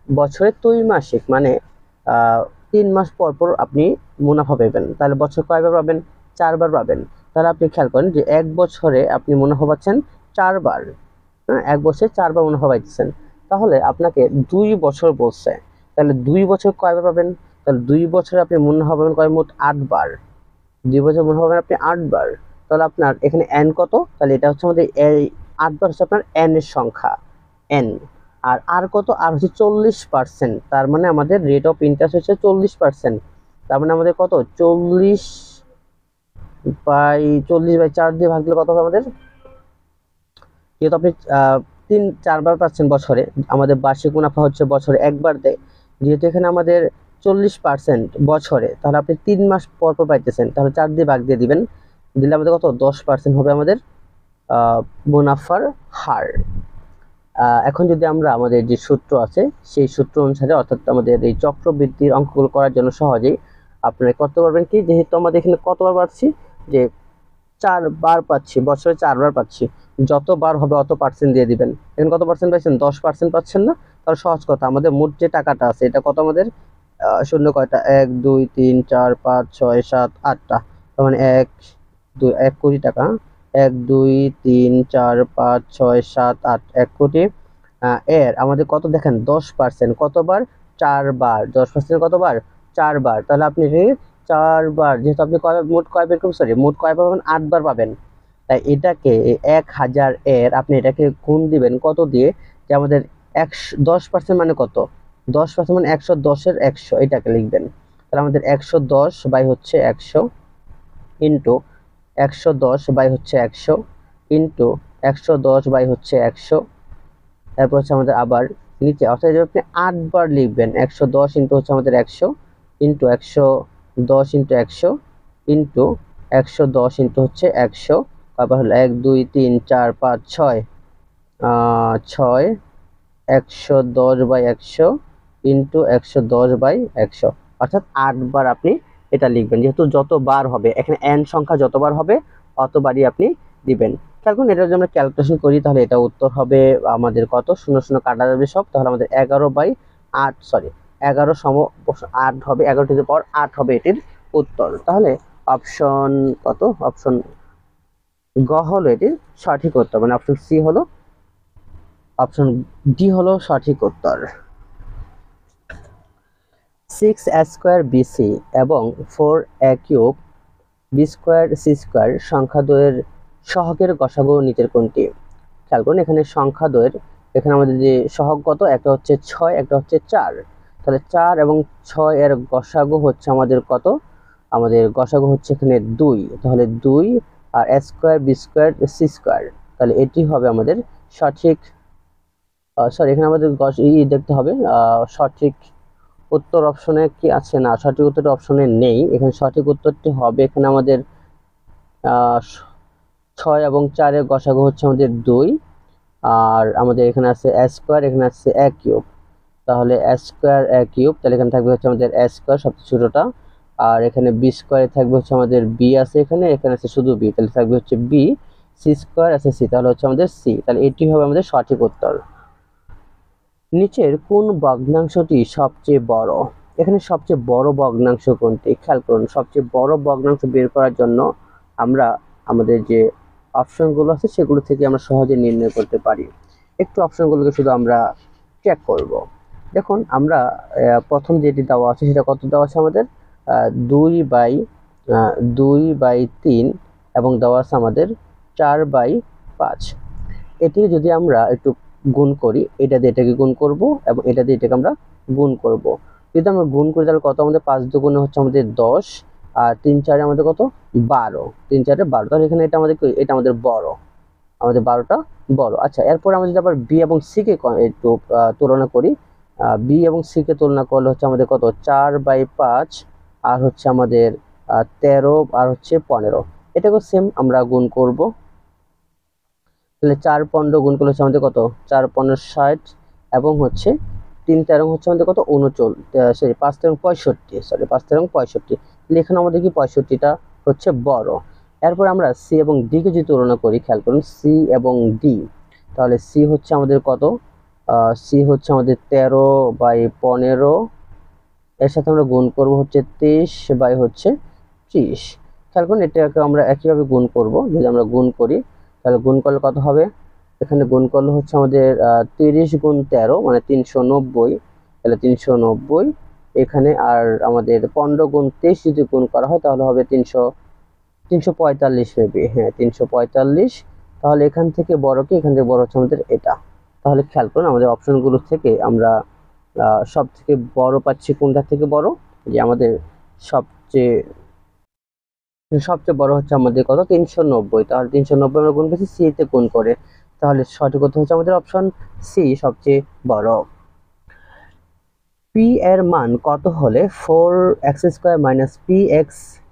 বছরে ত্রৈমাসিক মানে 3 মাস পর পর আপনি মুনাফা পাবেন, তাহলে বছর কয়বার পাবেন, 4 বার পাবেন। তাহলে আপনি খেয়াল করেন যে 1 বছরে আপনি মুনাফা পাচ্ছেন 4 বার, হ্যাঁ 1 বছরে 4 বার মুনাফা পাইতেছেন, তাহলে আপনাকে 2 বছর বলছে, তাহলে 2 বছর কয়বার পাবেন, তাহলে 2 বছরে আপনি মুনাফা পাবেন কয়, মোট 8 বার, 2 বছর মুনাফা পাবেন আপনি 8 বার। তাহলে আপনার এখানে n কত, তাহলে এটা হচ্ছে আমাদের এই 8 বার হচ্ছে আপনার n এর সংখ্যা n, আর কত, আর হচ্ছে 40%, তার মানে আমাদের রেট অফ ইন্টারেস্ট হচ্ছে 40%, তার মানে আমাদের কত 40 বাই 40/4 দিয়ে ভাগ দিলে কত হবে আমাদের? যেহেতু আপনি 3-4 বার পাচ্ছেন বছরে, আমাদের বার্ষিক মুনাফা হচ্ছে বছরে একবার দেয়, যেহেতু এখানে আমাদের 40% বছরে, তাহলে আপনি 3 মাস পর পর পাইতেছেন, তাহলে 4 দিয়ে ভাগ দিয়ে দিবেন, দিলে আমাদের কত 10% হবে আমাদের মুনাফার হার। এখন যদি আমরা আমাদের যে সূত্র আছে সেই সূত্র অনুসারে, অর্থাৎ আমাদের এই চক্রবৃদ্ধির অঙ্কগুলো করার জন্য সহজেই আপনারা করতে পারবেন কি, যেহেতু আমাদের এখানে কতবার পাচ্ছি, যে 4 বার পাচ্ছি, বছরে 4 বার পাচ্ছি, যতবার হবে অত পার্সেন্ট দিয়ে দিবেন। এখানে কত পার্সেন্ট পাচ্ছেন? 10% পাচ্ছেন না? তাহলে সহজ কথা, আমাদের মোট যে টাকাটা আছে এটা কত আমাদের? শূন্য কয়টা? 1 2 3 4 5 6 7 8টা, তার মানে 1 কোটি টাকা। 1 2 3 4 5 6 7 8, 1 কোটি। এর আমাদের কত দেখেন? 10%। কতবার? 4 বার। 10% কতবার? 4 বার। তাহলে আপনি 4 বার, যেহেতু আপনি মোট কয়বার করবেন, সরি মোট কয়বার পাবেন? 8 বার পাবেন। তাই এটাকে 1000 এর আপনি এটাকে গুণ দিবেন কত দিয়ে? যে আমাদের 10% মানে কত? 10% মানে 110-এর 100, এটাকে লিখবেন। তাহলে আমাদের 110 বাই হচ্ছে 100 ইন্টু 110 বাই হচ্ছে 100 ইন্টু 110 বাই হচ্ছে 100। তারপর হচ্ছে আমাদের আবার নিচে, অর্থাৎ আপনি 8 বার লিখবেন। 110 ইন্টু হচ্ছে আমাদের 100 ইন্টু 110 ইন্টু 100 ইন্টু 110 ইন্টু হচ্ছে 100। তারপর হলো 1 2 3 4 5 6 6 110 বাই 100 ইন্টু 110 বাই 100, অর্থাৎ 8 বার আপনি এটা লিখবেন। যেহেতু যতবার হবে, এখানে n সংখ্যা যতবার হবে অতবারই আপনি দিবেন। খেয়াল করুন, এটা যদি আমরা ক্যালকুলেশন করি তাহলে এটা উত্তর হবে আমাদের কত? 0 0 কাটা যাবে সব, তাহলে আমাদের 11/8, সরি 11 সম 8 হবে, 11 টু দি পাওয়ার 8 হবে এটির উত্তর। তাহলে অপশন কত? অপশন গ হলো এটির সঠিক উত্তর, মানে অপশন সি হলো, অপশন ডি হলো সঠিক উত্তর। 6a² bc এবং 4a³ b²c² সংখ্যা দ্বয়ের সহগের গসাগু নিচের কোনটি? খেয়াল করুন, এখানে সংখ্যা দ্বয়ের, এখানে আমাদের যে সহগ কত, একটা হচ্ছে 6, একটা হচ্ছে 4। তাহলে 4 এবং 6 এর গসাগু হচ্ছে আমাদের কত? আমাদের গসাগু হচ্ছে এখানে 2, তাহলে 2 আর a² b² c², তাহলে এটি হবে আমাদের সঠিক, সরি এখানে আমাদের দেখতে হবে সঠিক উত্তর অপশনে কি আছে, না সঠিক উত্তরটি অপশনে নেই। এখানে সঠিক উত্তরটি হবে এখানে আমাদের 6 এবং 4 এর গসাগু হচ্ছে আমাদের 2, আর আমাদের এখানে আছে a², এখানে আছে a³, তাহলে a² a³, তাহলে এখানে থাকবে হচ্ছে আমাদের a² সবচেয়ে ছোটটা, আর এখানে b² থাকবে হচ্ছে আমাদের b আছে, এখানে এখানে আছে শুধু b, তাহলে থাকবে হচ্ছে b, c² আছে c, তাহলে হচ্ছে আমাদের c, তাহলে এটি হবে আমাদের সঠিক উত্তর। নিচের কোন ভগ্নাংশটি সবচেয়ে বড়? এখানে সবচেয়ে বড় ভগ্নাংশ কোনটি? খেয়াল করুন, সবচেয়ে বড় ভগ্নাংশ বের করার জন্য আমরা আমাদের যে অপশনগুলো আছে সেগুলো থেকে আমরা সহজে নির্ণয় করতে পারি। একটু অপশনগুলোকে শুধু আমরা চেক করব। দেখুন, আমরা প্রথম যেটি দেওয়া আছে সেটা কত দেওয়া আছে আমাদের? 2/3 এবং দেওয়া আছে আমাদের 4/5। এটি যদি আমরা একটু গুণ করি, এটা দিয়ে এটাকে গুণ করব এবং এটা দিয়ে এটাকে আমরা গুণ করব। যদি আমরা গুণ করি তাহলে কত? আমাদের 5 দুগুণে হচ্ছে আমাদের 10, আর 3 4 আমাদের কত? 12, 3 4 12, তাহলে এখানে এটা আমাদের, এটা আমাদের বড়, আমাদের 12টা বড়। আচ্ছা, এরপর আমরা যদি আবার বি এবং সি কে একটু তুলনা করি, বি এবং সি কে তুলনা করলে হচ্ছে আমাদের কত? 4/5 আর হচ্ছে আমাদের 13 আর হচ্ছে 15, এটাকে সেম আমরা গুণ করব। তাহলে 4 15 গুণ করলে হচ্ছে আমাদের কত? 4 15 60 এবং হচ্ছে 3 13 হচ্ছে আমাদের কত? 39, সরি 5 13 65, সরি 5 13 65, তাহলে এখানে আমাদের কি 65টা হচ্ছে বড়। এরপর আমরা সি এবং ডি কে যদি তুলনা করি, খেয়াল করুন সি এবং ডি, তাহলে সি হচ্ছে আমাদের কত? সি হচ্ছে আমাদের 13/15, এর সাথে আমরা গুণ করব হচ্ছে 23 হচ্ছে 30। খেয়াল করুন, এটাকে আমরা একইভাবে গুণ করব। যদি আমরা গুণ করি তাহলে গুণ করলে কত হবে? এখানে গুণ করলে হচ্ছে আমাদের 30 গুণ 13 মানে 390, তাহলে 390 এখানে, আর আমাদের 15 গুণ 23 যদি গুণ করা হয় তাহলে হবে 345 মেবি, হ্যাঁ 345। তাহলে এখান থেকে বড় কি? এখান থেকে বড় হচ্ছে আমাদের এটা। তাহলে খেয়াল করুন, আমাদের অপশনগুলো থেকে আমরা সব থেকে বড় পাচ্ছি কোনটা থেকে বড়? যে আমাদের সবচেয়ে সবচেয়ে বড় হচ্ছে আমাদের কত 390, তাহলে 390 আমরা গুণ করছি সি তে গুণ করে, তাহলে সঠিক উত্তর হচ্ছে আমাদের অপশন সি সবচেয়ে বড়। পি এর মান কত হলে 4x² - px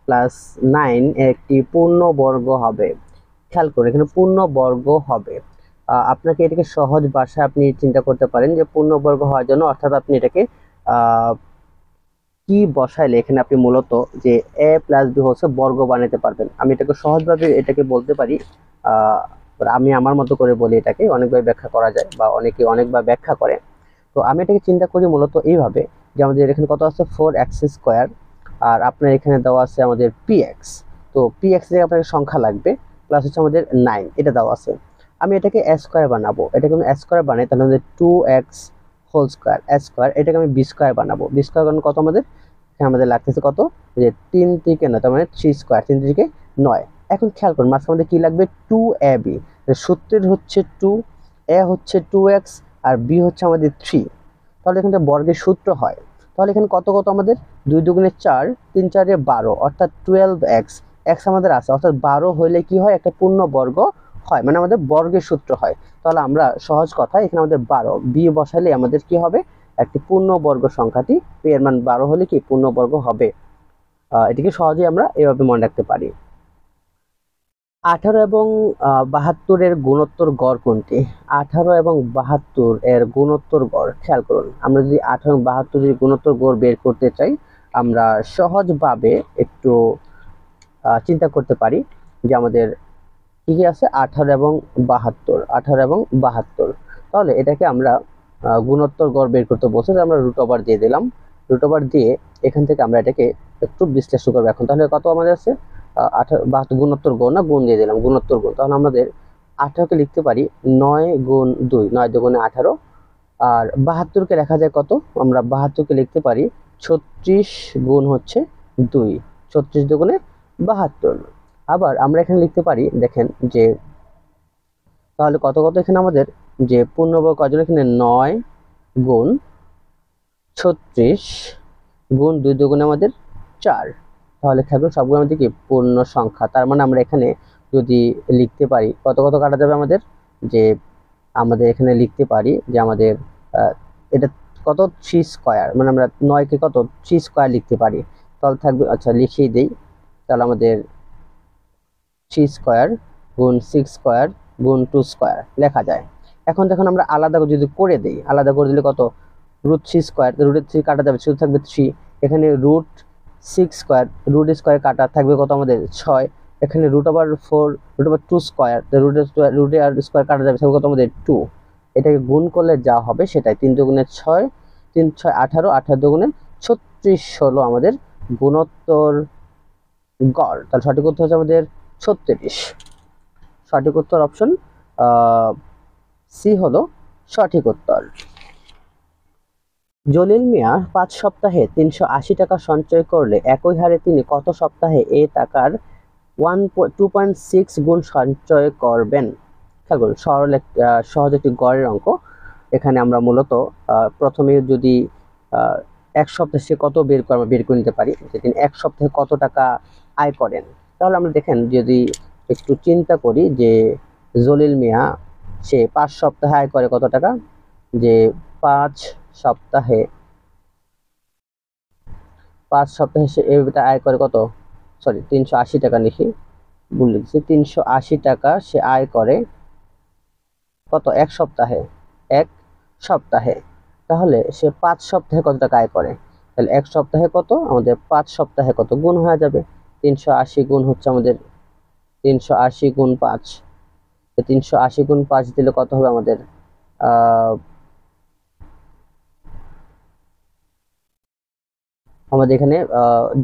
+ 9 একটি পূর্ণবর্গ হবে? খেয়াল করে এখানে পূর্ণবর্গ হবে। আপনাকে এটাকে সহজ ভাষায় আপনি চিন্তা করতে পারেন যে পূর্ণবর্গ হওয়ার জন্য, অর্থাৎ আপনি এটাকে কি বসাইলে এখানে আপনি মূলত যে a + b হচ্ছে বর্গ বানাতে পারবেন। আমি এটাকে সহজভাবে এটাকে বলতে পারি, আমি আমার মতো করে বলি, এটাকে অনেকভাবে ব্যাখ্যা করা যায় বা অনেকে অনেকবার ব্যাখ্যা করে। তো আমি এটাকে চিন্তা করি মূলত এইভাবে যে আমাদের এখানে কত আছে 4x², আর আপনার এখানে দেওয়া আছে আমাদের px। তো px এর আপনার সংখ্যা লাগবে, প্লাস হচ্ছে আমাদের 9 এটা দেওয়া আছে। আমি এটাকে a² বানাবো, এটাকে আমি a² বানাই তাহলে আমাদের 2x² এটাকে আমি b² বানাবো। b² কারণ কত আমাদের আমাদের লাগতেছে কত, যে 3 থেকে 9, তার মানে 3² 3 থেকে 9। এখন খেয়াল করুন মাঝখানে আমাদের কি লাগবে 2ab, সূত্রের হচ্ছে 2, a হচ্ছে 2x আর b হচ্ছে আমাদের 3। তাহলে এখানে বর্গের সূত্র হয়, তাহলে এখানে কত কত আমাদের 2 দুগুণে 4, 3 4 12, অর্থাৎ 12x। x আমাদের আছে, অর্থাৎ 12 হইলে কি হয় একটা পূর্ণ বর্গ হয়, মানে আমাদের বর্গের সূত্র হয়। তাহলে আমরা সহজ কথা এখানে আমাদের 12 b বসাইলে আমাদের কি হবে, একটি পূর্ণবর্গ সংখ্যাটি p এর মান 12 হলে কি পূর্ণবর্গ হবে। এটিকে সহজেই আমরা এভাবে মনে রাখতে পারি। 18 এবং 72 এর গুণোত্তর গড় কোনটি? 18 এবং 72 এর গুণোত্তর গড়, খেয়াল করুন আমরা যদি 18 এবং 72 এর গুণোত্তর গড় বের করতে চাই, আমরা সহজভাবে একটু চিন্তা করতে পারি যে আমাদের কি কি আছে 18 এবং 72, 18 এবং 72। তাহলে এটাকে আমরা গুণোত্তর গড় বের করতে বলছি, আমরা √ওভার দিয়ে দিলাম। √ওভার দিয়ে এখান থেকে আমরা এটাকে একটু বিশ্লেষণ করবো এখন। তাহলে কত আমাদের আছে 72 গুণোত্তর গড় না গুণ দিয়ে দিলাম, গুণোত্তর গড়। তাহলে আমাদের 18কে লিখতে পারি 9 গুণ 2, 9 দুগুণে 18। আর 72কে লেখা যায় কত, আমরা 72কে লিখতে পারি 36 গুণ হচ্ছে 2, 36 দুগুণে 72। আবার আমরা এখানে লিখতে পারি দেখেন যে তাহলে কত কত এখানে আমাদের যে পূর্ণবর্গ কয়জন, এখানে 9 গুণ 36 গুণ 2 দুগুণে আমাদের 4। তাহলে খেয়াল করুন সবগুলো আমাদের কি পূর্ণ সংখ্যা, তার মানে আমরা এখানে যদি লিখতে পারি কত কত কাটা যাবে আমাদের, যে আমাদের এখানে লিখতে পারি যে আমাদের এটা কত 3², মানে আমরা 9কে কত 3² লিখতে পারি। তাহলে থাকবে, আচ্ছা লিখিয়ে দেই, তাহলে আমাদের 3² গুণ 6² গুণ 2² লেখা যায়। এখন দেখুন আমরা আলাদা যদি করে দেই, আলাদা করে দিলে কত √3², √এর 3 কাটা যাবে, শুধু থাকবে 3। এখানে √6², √² কাটা থাকবে কত আমাদের 6। এখানে √4, √2², √এর² কাটা যাবে, থাকবে কত আমাদের 2। এটাকে গুণ করলে যা হবে সেটাই, 3 দুগুণে 6, 3 6 18, 18 দুগুণে 36 হলো আমাদের গুণোত্তর গড়। তাহলে সঠিক উত্তর হচ্ছে আমাদের 36। সঠিক উত্তর অপশন সি হলো সঠিক উত্তর। জলিল মিয়া 5 সপ্তাহে 380 টাকা সঞ্চয় করলে একই হারে তিনি কত সপ্তাহে এই টাকার 2.6 গুণ সঞ্চয় করবেন? খেয়াল করুন সহজ একটি গড়ের অঙ্ক। এখানে আমরা মূলত প্রথমে যদি 1 সপ্তাহে সে কত বের করে নিতে পারি, যে তিনি 1 সপ্তাহে কত টাকা আয় করেন। তাহলে আমরা দেখেন যদি একটু চিন্তা করি যে জলিল মিয়া সে 5 সপ্তাহে আয় করে কত টাকা, যে 5 সপ্তাহে সে এটা আয় করে কত, সরি 380 টাকা লিখি, ভুল লিখছি, 380 টাকা সে আয় করে কত 1 সপ্তাহে, 1 সপ্তাহে। তাহলে সে 5 সপ্তাহে কত টাকা আয় করে, তাহলে 1 সপ্তাহে কত আমাদের 5 সপ্তাহে কত গুণ হয়ে যাবে, 380 গুণ হচ্ছে আমাদের 380 গুণ 5, 380 গুণ 5 দিলে কত হবে আমাদের আমাদের এখানে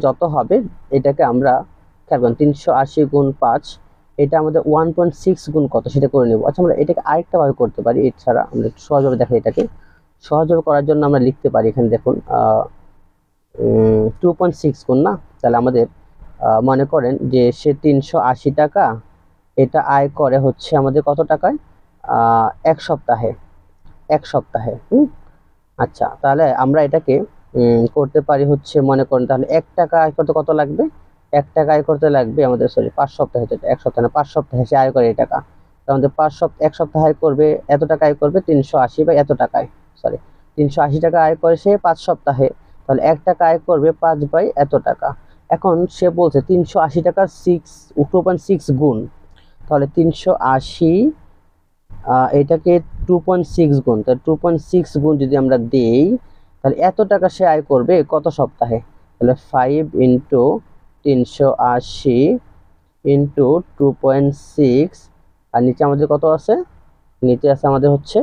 যত হবে এটাকে আমরা খেয়াল করুন 380 গুণ 5, এটা আমাদের 1.6 গুণ কত সেটা করে নেব। আচ্ছা আমরা এটাকে আরেকটা ভাবে করতে পারি, এছাড়া আমরা একটু সহজভাবে দেখাই। এটাকে সহজভাবে করার জন্য আমরা লিখতে পারি এখানে দেখুন 2.6 গুণ না, তাহলে আমাদের মনে করেন যে সে 380 টাকা এটা আয় করে হচ্ছে আমাদের কত টাকায় 1 সপ্তাহে, 1 সপ্তাহে। আচ্ছা তাহলে আমরা এটাকে করতে পারি হচ্ছে মনে করেন তাহলে 1 টাকা আয় করতে কত লাগবে, 1 টাকা আয় করতে লাগবে আমাদের, সরি 5 সপ্তাহে, 1 সপ্তাহ না 5 সপ্তাহে সে আয় করে এই টাকা। তার মধ্যে 1 সপ্তাহ আয় করবে, এত টাকা আয় করবে 380 বা এত টাকায়, সরি 380 টাকা আয় করে সে 5 সপ্তাহে, তাহলে 1 টাকা আয় করবে 5 বাই এত টাকা। এখন সে বলছে 380 টাকার 2.6 গুণ, তাহলে 380 এটাকে 2.6 গুণ, তাহলে 2.6 গুণ যদি আমরা দেই, তাহলে এত টাকা সে আয় করবে কত সপ্তাহে? তাহলে 5 ইন্টু 380 ইন্টু 2.6, আর নিচে আমাদের কত আছে? নিচে আছে আমাদের হচ্ছে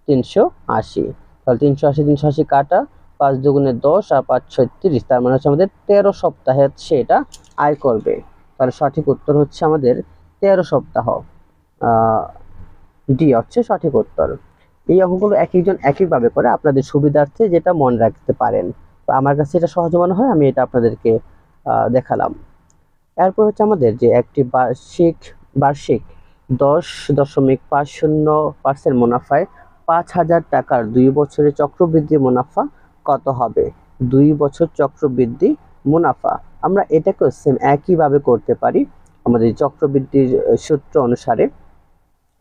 380। তাহলে 380 কাটা, 5 দুগুণে 10 আর 5 6 30, তার মানে হচ্ছে আমাদের 13 সপ্তাহে সে এটা আয় করবে। তাহলে সঠিক উত্তর হচ্ছে আমাদের 13 সপ্তাহ। ডি হচ্ছে সঠিক উত্তর। এই অঙ্কগুলো এক একজন একইভাবে করে, আপনাদের সুবিধার্থে যেটা মনে রাখতে পারেন। তো আমার কাছে এটা সহজ মনে হয়, আমি এটা আপনাদেরকে দেখালাম। এরপর হচ্ছে আমাদের যে একটি বার্ষিক 10.50% মুনাফায় 5,000 টাকার 2 বছরের চক্রবৃদ্ধি মুনাফা কত হবে? 2 বছর চক্রবৃদ্ধি মুনাফা, আমরা এটাকেও সেম একইভাবে করতে পারি আমাদের চক্রবৃদ্ধির সূত্র অনুসারে।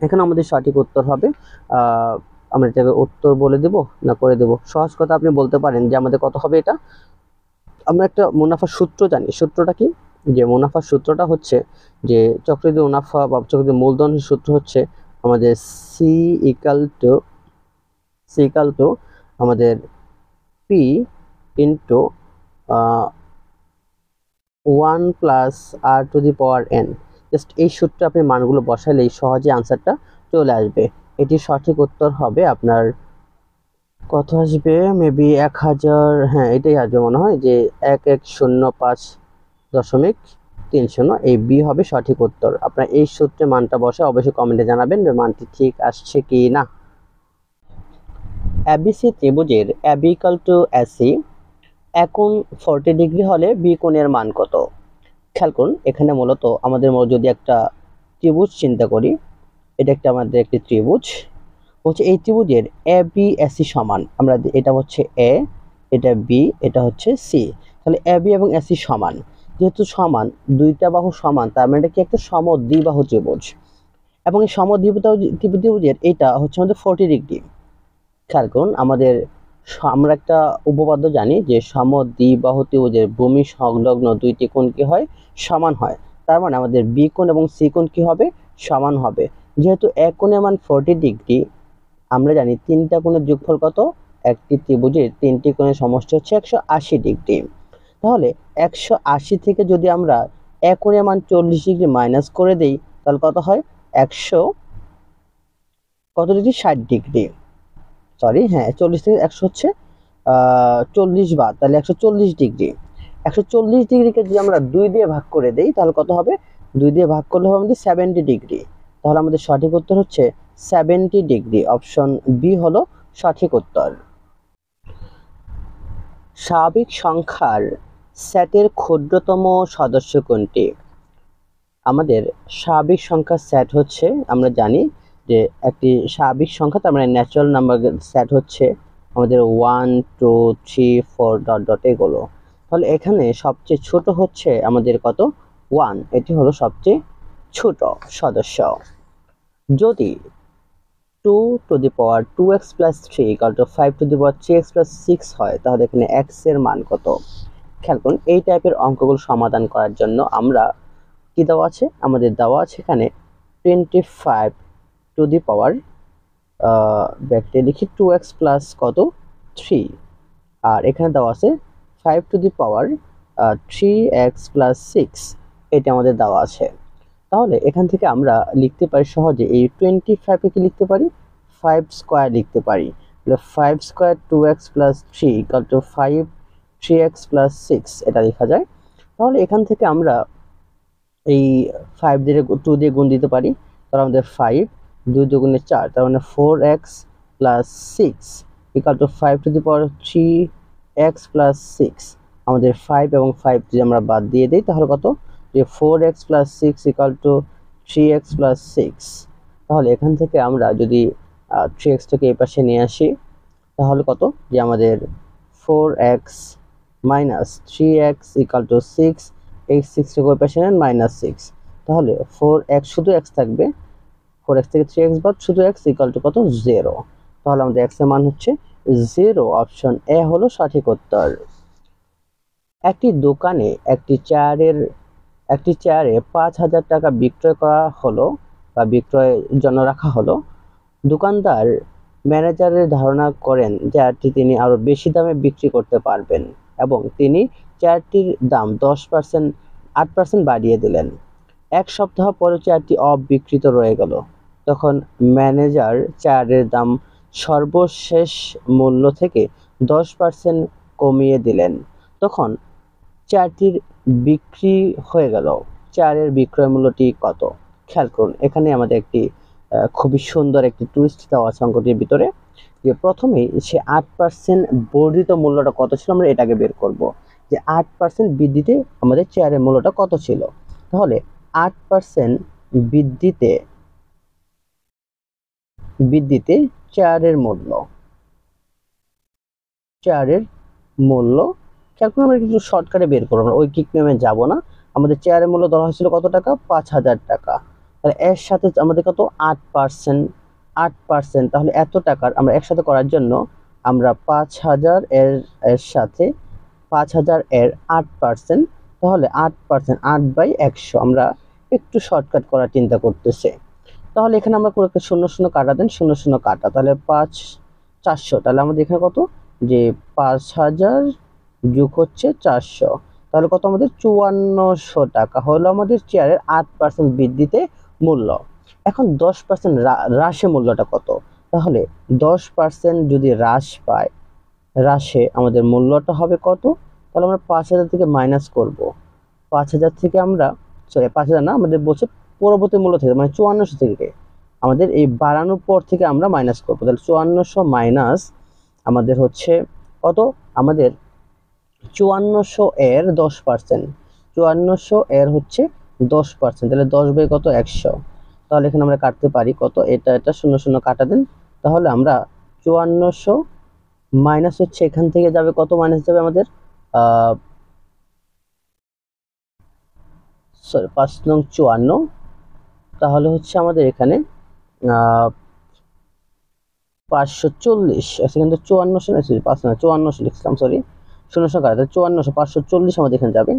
এখানে আমাদের সঠিক উত্তর হবে, আমরা এটাকে উত্তর বলে দেব না করে দেব? সহজ কথা আপনি বলতে পারেন যে আমাদের কত হবে এটা। আমরা একটা মুনাফার সূত্র জানি, সূত্রটা কি? যে মুনাফার সূত্রটা হচ্ছে যে চক্রবৃদ্ধি মুনাফা বা চক্রবৃদ্ধি মূলধনের সূত্র হচ্ছে আমাদের সি ইকাল টু আমাদের P into 1 plus r to the power n. Just এই সূত্রে আপনি মানগুলো বসালেই সহজে আনসারটা চলে আসবে। এটি সঠিক উত্তর হবে আপনার কত আসবে? মেবি 1000, হ্যাঁ এটাই আসবে মনে হয়, যে 1105.30, এই বি হবে সঠিক উত্তর। আপনার এই সূত্রে মানটা বসে অবশ্যই কমেন্টে জানাবেন যে মানটি ঠিক আসছে কি না। এবিসি ত্রিভুজের এবি ইকাল টু এসি, এ কোণ 40 ডিগ্রি হলে বি কোণের মান কত? খেয়াল করুন, এখানে মূলত আমাদের যদি একটা ত্রিভুজ চিন্তা করি, এটা আমাদের একটি ত্রিভুজ হচ্ছে, এই ত্রিভুজের এ বি এসি সমান, আমরা এটা হচ্ছে এ, এটা বি, এটা হচ্ছে সি, তাহলে এ বি এবং এসি সমান, যেহেতু সমান, দুইটা বাহু সমান, তার মানে এটা কি একটা সমদ্বিবাহু ত্রিভুজ, এবং এই ত্রিভুজের এটা হচ্ছে আমাদের 40 ডিগ্রি। খেয়াল করুন, আমরা একটা উপপাদ্য জানি যে সমদ্বিবাহু ত্রিভুজের ভূমি সংলগ্ন দুইটি কোণ কি হয়? সমান হয়। তার মানে আমাদের বি কোণ এবং সি কোণ কি হবে? সমান হবে। যেহেতু এক কোণের মান 40 ডিগ্রি, আমরা জানি তিনটা কোণের যোগফল কত? একটি ত্রিভুজের তিনটি কোণের সমষ্টি হচ্ছে 180 ডিগ্রি। তাহলে 180 থেকে যদি আমরা এক কোণের মান 40 ডিগ্রি মাইনাস করে দেই, তাহলে কত হয়? 100 কত ডিগ্রি? 60 ডিগ্রি, সরি হ্যাঁ 40 থেকে 100 হচ্ছে 40 বার, তাহলে 140 ডিগ্রি। 140 ডিগ্রিকে যদি আমরা 2 দিয়ে ভাগ করে দেই, তাহলে কত হবে? 2 দিয়ে ভাগ করলে হবে আমাদের 70 ডিগ্রি। তাহলে আমাদের সঠিক উত্তর হচ্ছে 70 ডিগ্রি। অপশন বি হলো সঠিক উত্তর। স্বাভাবিক সংখ্যার সেটের ক্ষুদ্রতম সদস্য কোনটি? আমাদের স্বাভাবিক সংখ্যার সেট হচ্ছে, আমরা জানি যে একটি স্বাভাবিক সংখ্যা, তার মানে ন্যাচারাল নাম্বার সেট হচ্ছে আমাদের 1 2 3 4 ডট ডট এগুলো। তাহলে এখানে সবচেয়ে ছোট হচ্ছে আমাদের কত? 1, এটি হলো সবচেয়ে ছোট সদস্য। যদি 2 two the power 2x plus 3 equal to 5 two the power 3x plus 6 হয়, তাহলে এখানে x এর মান কত? খেয়াল করুন, এই টাইপের অঙ্কগুলো সমাধান করার জন্য আমরা কি দেওয়া আছে? আমাদের দেওয়া আছে এখানে 25 টু দি পাওয়ার ব্র্যাকেটে লিখি 2x প্লাস কত? 3, আর এখানে দেওয়া আছে 5 two the power 3x plus 6, এটা আমাদের দেওয়া আছে। তাহলে এখান থেকে আমরা লিখতে পারি সহজে, এই 25 কে লিখতে পারি 5 স্কয়ার লিখতে পারি, তাহলে 5 square 2x plus 3 equal to 5 3x plus 6, এটা লেখা যায়। তাহলে এখান থেকে আমরা এই 5 দিয়ে 2 দিয়ে গুণ দিতে পারি, তাহলে আমাদের 5 2 দুগুণে 4, তার মানে 4x plus 6 equal to 5 two the power 3x plus 6। আমাদের 5 এবং 5 যদি আমরা বাদ দিয়ে দিই, তাহলে কত? যে 4x plus 6 equal to 3x plus 6। তাহলে এখান থেকে আমরা যদি 3x টাকে এই পাশে নিয়ে আসি, তাহলে কত? যে আমাদের 4x minus 3x equal to 6, x 6 কে ওই পাশে নেন -6, তাহলে 4x শুধু x থাকবে, 4x থেকে 3x বাদ শুধু x ইকুয়াল টু কত 0। তাহলে আমাদের x এর মান হচ্ছে 0। অপশন এ হলো সঠিক উত্তর। একটি দোকানে একটি চেয়ারে 5,000 টাকা বিক্রয় করা হলো বা বিক্রয়ের জন্য রাখা হলো। দোকানদার ম্যানেজারের ধারণা করেন চেয়ারটি তিনি আরো বেশি দামে বিক্রি করতে পারবেন এবং তিনি চেয়ারটির দাম 8% বাড়িয়ে দিলেন। এক সপ্তাহ পরে চেয়ারটি অবিক্রিত রয়ে গেল। তখন ম্যানেজার চেয়ারের দাম সর্বশেষ মূল্য থেকে 10% কমিয়ে দিলেন। তখন চেয়ারটির বিক্রি হয়ে গেল। চেয়ারের বিক্রয় মূল্যটি কত? খেয়াল করুন, এখানে আমাদের একটি খুবই সুন্দর একটি টুইস্ট দেওয়া আছে অঙ্কটির ভিতরে, যে প্রথমেই সে 8% বর্ধিত মূল্যটা কত ছিল আমরা এটাকে বের করব, যে 8% বৃদ্ধিতে আমাদের চেয়ারের মূল্যটা কত ছিল। তাহলে 8% বৃদ্ধিতে চেয়ারের মূল্য খেয়াল করুন, আমরা কিছু শর্টকাটে বের করবো, আমরা ঐকিক নিয়মে যাব না। আমাদের চেয়ারের মূল্য ধরা হয়েছিল কত টাকা? 5,000 টাকা। তাহলে এর সাথে আমাদের কত 8%, তাহলে এত টাকার আমরা একসাথে করার জন্য আমরা 5,000 এর সাথে 5,000 এর 8%, তাহলে 8%, 8/100। আমরা একটু শর্টকাট করার চিন্তা করতেছে। তাহলে এখানে আমরা পুরো 0 0 কাটা দেন, 0 0 কাটা, তাহলে 400। তাহলে আমাদের এখানে কত, যে 5,000 যোগ হচ্ছে 400, তাহলে কত আমাদের 5400 টাকা হলো আমাদের চেয়ারের 8% বৃদ্ধিতে মূল্য। এখন 10% হ্রাসে মূল্যটা কত? তাহলে 10% যদি হ্রাসে আমাদের মূল্যটা হবে কত? তাহলে আমরা 5,000 থেকে মাইনাস করব। 5,000 থেকে আমরা 5,000 না, আমাদের বলছে পরবর্তী মূল্য থেকে, মানে 5400 থেকে আমাদের এই বাড়ানোর পর থেকে আমরা মাইনাস করবো। তাহলে 5400 মাইনাস আমাদের হচ্ছে কত? আমাদের 5400 এর 10%, 5400 এর হচ্ছে 10%, তাহলে 10 কত 100। তাহলে এখানে আমরা কাটতে পারি কত, এটা 0 0 কাটা দেন, তাহলে আমরা 5400 মাইনাস হচ্ছে এখান থেকে যাবে কত, মাইনাস যাবে আমাদের 5 নং 54, তাহলে হচ্ছে আমাদের এখানে 540, কিন্তু 5400 5 না 5400 লিখলাম, সরি 0 কাটা, 5400 540 আমাদের এখানে যাবে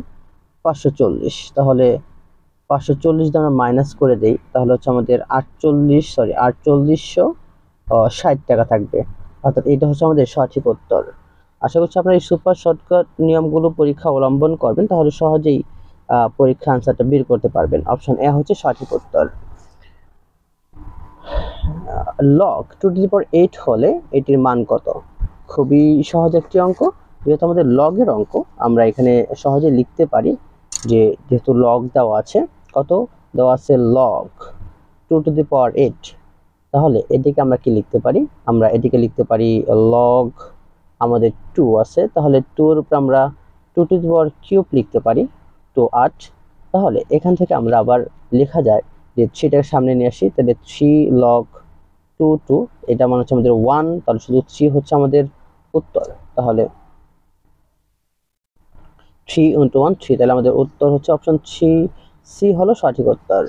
540। তাহলে 540 দিয়ে আমরা মাইনাস করে দেই, তাহলে হচ্ছে আমাদের 4860 টাকা থাকবে। অর্থাৎ এটা হচ্ছে আমাদের সঠিক উত্তর। আশা করছি আপনারা এই সুপার শর্টকাট নিয়মগুলো পরীক্ষা অবলম্বন করবেন, তাহলে সহজেই পরীক্ষা আনসারটা বের করতে পারবেন। অপশন এ হচ্ছে সঠিক উত্তর। লগ 2^8 হলে এটির মান কত? খুবই সহজ একটি অঙ্ক, যেহেতু আমাদের লগের অঙ্ক আমরা এখানে সহজে লিখতে পারি, যে যেহেতু লগ দেওয়া আছে, কত দেওয়া আছে, লগ 2^8, তাহলে এটিকে আমরা কি লিখতে পারি? আমরা এটিকে লিখতে পারি লগ, আমাদের 2 আছে, তাহলে 2 এর উপর আমরা 2^3 লিখতে পারি, 2 8। তাহলে এখান থেকে আমরা আবার লেখা যায় যে 3টাকে সামনে নিয়ে আসি, তাহলে 3 লগ 2 2, এটা মানে হচ্ছে আমাদের 1, তাহলে শুধু 3 হচ্ছে আমাদের উত্তর। তাহলে 3 × 1 3, তাহলে আমাদের উত্তর হচ্ছে অপশন সি হলো সঠিক উত্তর।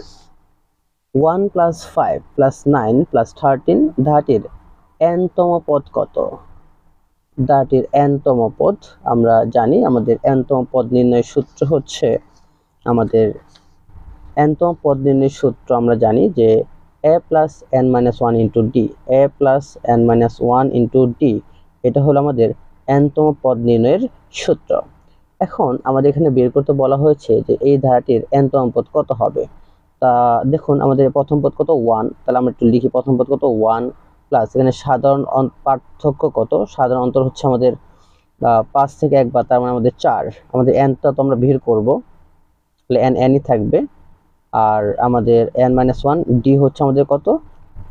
1 + 5 + 9 + 13 ধারাটির n তম পদ কত? ধারাটির n তম পদ আমরা জানি, আমাদের n তম পদ নির্ণয়ের সূত্র হচ্ছে, আমাদের n তম পদ নির্ণয়ের সূত্র আমরা জানি যে a + n - 1 × d, a + n - 1 × d, এটা হলো আমাদের n তম পদ নির্ণয়ের সূত্র। এখন আমাদের এখানে বের করতে বলা হয়েছে যে এই ধারাটির n তম পদ কত হবে। তা দেখুন, আমাদের প্রথম পদ কত 1, তাহলে আমরা একটু লিখি, প্রথম পদ কত 1 প্লাস এখানে সাধারণ পার্থক্য কত, সাধারণ অন্তর হচ্ছে আমাদের 5 থেকে 1 বার, তার মানে আমাদের 4, আমাদের nটা তো আমরা বের করব, তাহলে nই থাকবে, আর আমাদের n - 1 d হচ্ছে আমাদের কত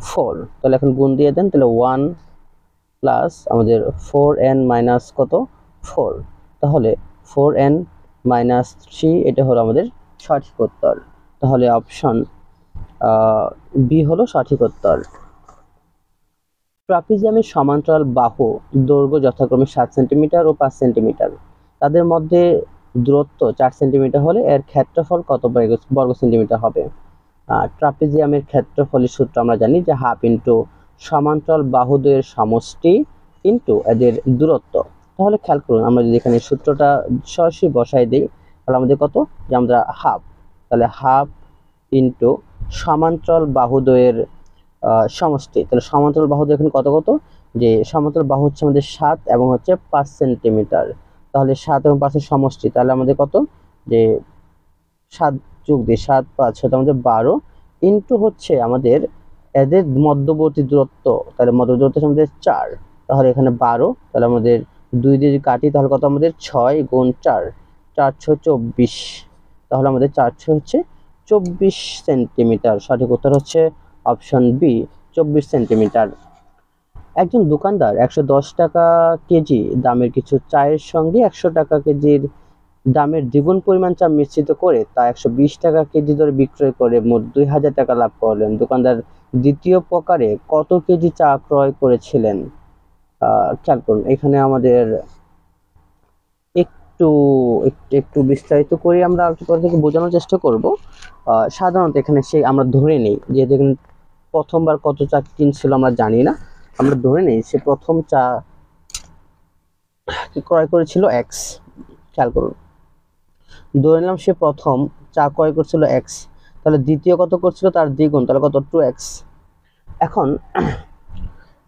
4, তাহলে এখন গুণ দিয়ে দেন, তাহলে 1 প্লাস আমাদের 4n মাইনাস কত 4, তাহলে 4n - 3, এটা হলো আমাদের সঠিক উত্তর। তাহলে অপশন বি হলো সঠিক উত্তর। ট্রাপিজিয়ামের সমান্তরাল বাহু দৈর্ঘ্য যথাক্রমে 7 সেন্টিমিটার ও 5 সেন্টিমিটার, তাদের মধ্যে দূরত্ব 4 সেন্টিমিটার হলে এর ক্ষেত্রফল কত বর্গ সেন্টিমিটার হবে? ট্রাপিজিয়ামের ক্ষেত্রফলের সূত্র আমরা জানি যে হাফ ইন্টু সমান্তরাল বাহুদ্বয়ের সমষ্টি ইন্টু এদের দূরত্ব। তাহলে খেয়াল করুন, আমরা যদি এখানে সূত্রটা সরাসরি বসাই দিই তাহলে আমাদের কত, যে আমরা হাফ, তাহলে হাফ ইন্টু সমান্তরাল বাহুদ্বয়ের সমষ্টি, তাহলে সমান্তরাল বাহু দেখুন কত কত, যে সমান্তরাল বাহু হচ্ছে আমাদের 7 এবং হচ্ছে 5 সেন্টিমিটার, তাহলে 7 এবং 5 এর সমষ্টি, তাহলে আমাদের কত, যে 7 যোগ দিয়ে 7 5 হচ্ছে আমাদের 12 ইন্টু হচ্ছে আমাদের এদের মধ্যবর্তী দূরত্ব, তাহলে মধ্যবর্তী দূরত্ব হচ্ছে আমাদের 4, তাহলে এখানে 12, তাহলে আমাদের 2 দিয়ে যদি কাটি তাহলে কত, আমাদের 6 গুণ 4, 4 6 24, তাহলে আমাদের 4 6 হচ্ছে 24 সেন্টিমিটার। সঠিক উত্তর হচ্ছে অপশন বি, 24 সেন্টিমিটার। একজন দোকানদার 110 টাকা কেজি দামের কিছু চায়ের সঙ্গে 100 টাকা কেজির দামের দ্বিগুণ পরিমাণ চা মিশ্রিত করে তা 120 টাকা কেজি দরে বিক্রয় করে মোট 2000 টাকা লাভ করলেন। দোকানদার দ্বিতীয় প্রকারে কত কেজি চা ক্রয় করেছিলেন? খেয়াল করুন, এখানে আমাদের একটু একটু বিস্তারিত করে আমরা আপনাদেরকে বোঝানোর চেষ্টা করব। সাধারণত এখানে আমরা ধরে নিই যে দেখুন প্রথমবার কত চা কিনছিল আমরা জানি না, আমরা ধরে নিই সে প্রথম চা ক্রয় করেছিল এক্স। খেয়াল করুন, ধরে নিলাম সে প্রথম চা ক্রয় করছিল এক্স, তাহলে দ্বিতীয় কত করছিল, তার দ্বিগুণ, তাহলে কত, 2x। এখন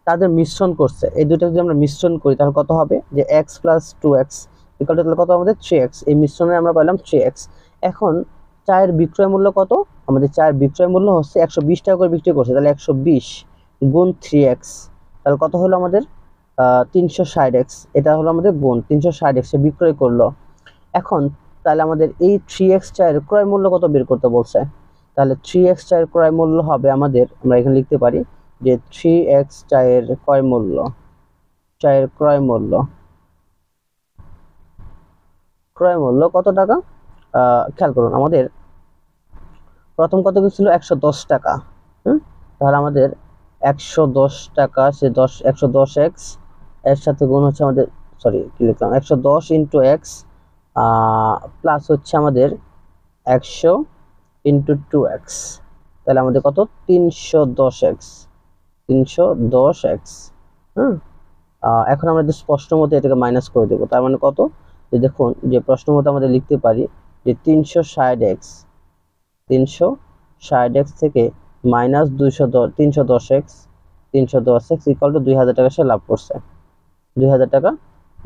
তাদের মিশ্রণ করছে, এই দুটো যদি আমরা মিশ্রণ করি তাহলে কত হবে, যে x plus 2x equal to তাহলে কত, আমাদের 3x। এই মিশ্রণে আমরা পেলাম 3x। এখন চায়ের বিক্রয় মূল্য কত, আমাদের চায়ের বিক্রয় মূল্য হচ্ছে 120 টাকা করে বিক্রি করছে, তাহলে 120 গুণ 3x, তাহলে কত হলো আমাদের 360x। এটা হলো আমাদের গুণ 360x সে বিক্রয় করলো। এখন তাহলে আমাদের এই 3x চায়ের ক্রয় মূল্য কত বের করতে বলছে, তাহলে 3x চায়ের ক্রয় মূল্য হবে আমাদের, আমরা এখানে লিখতে পারি যে 3x চায়ের ক্রয় মূল্য, চায়ের ক্রয় মূল্য কত টাকা। খেয়াল করুন, আমাদের প্রথম কত ছিল, 110 টাকা। তাহলে আমাদের 110 টাকা, সে 110x এর সাথে গুণ হচ্ছে আমাদের, সরি কি লিখলাম, 110 ইন্টু এক্স প্লাস হচ্ছে আমাদের 100 ইন্টু 2x, তাহলে আমাদের কত, 310x, 310x। এখন আমরা যদি প্রশ্ন মতো এটাকে মাইনাস করে দেবো, তার মানে কত, যে দেখুন যে প্রশ্ন মতো আমাদের লিখতে পারি যে 360x, 360x থেকে minus 310x, 310x equal to 2000 টাকা সে লাভ করছে, 2000 টাকা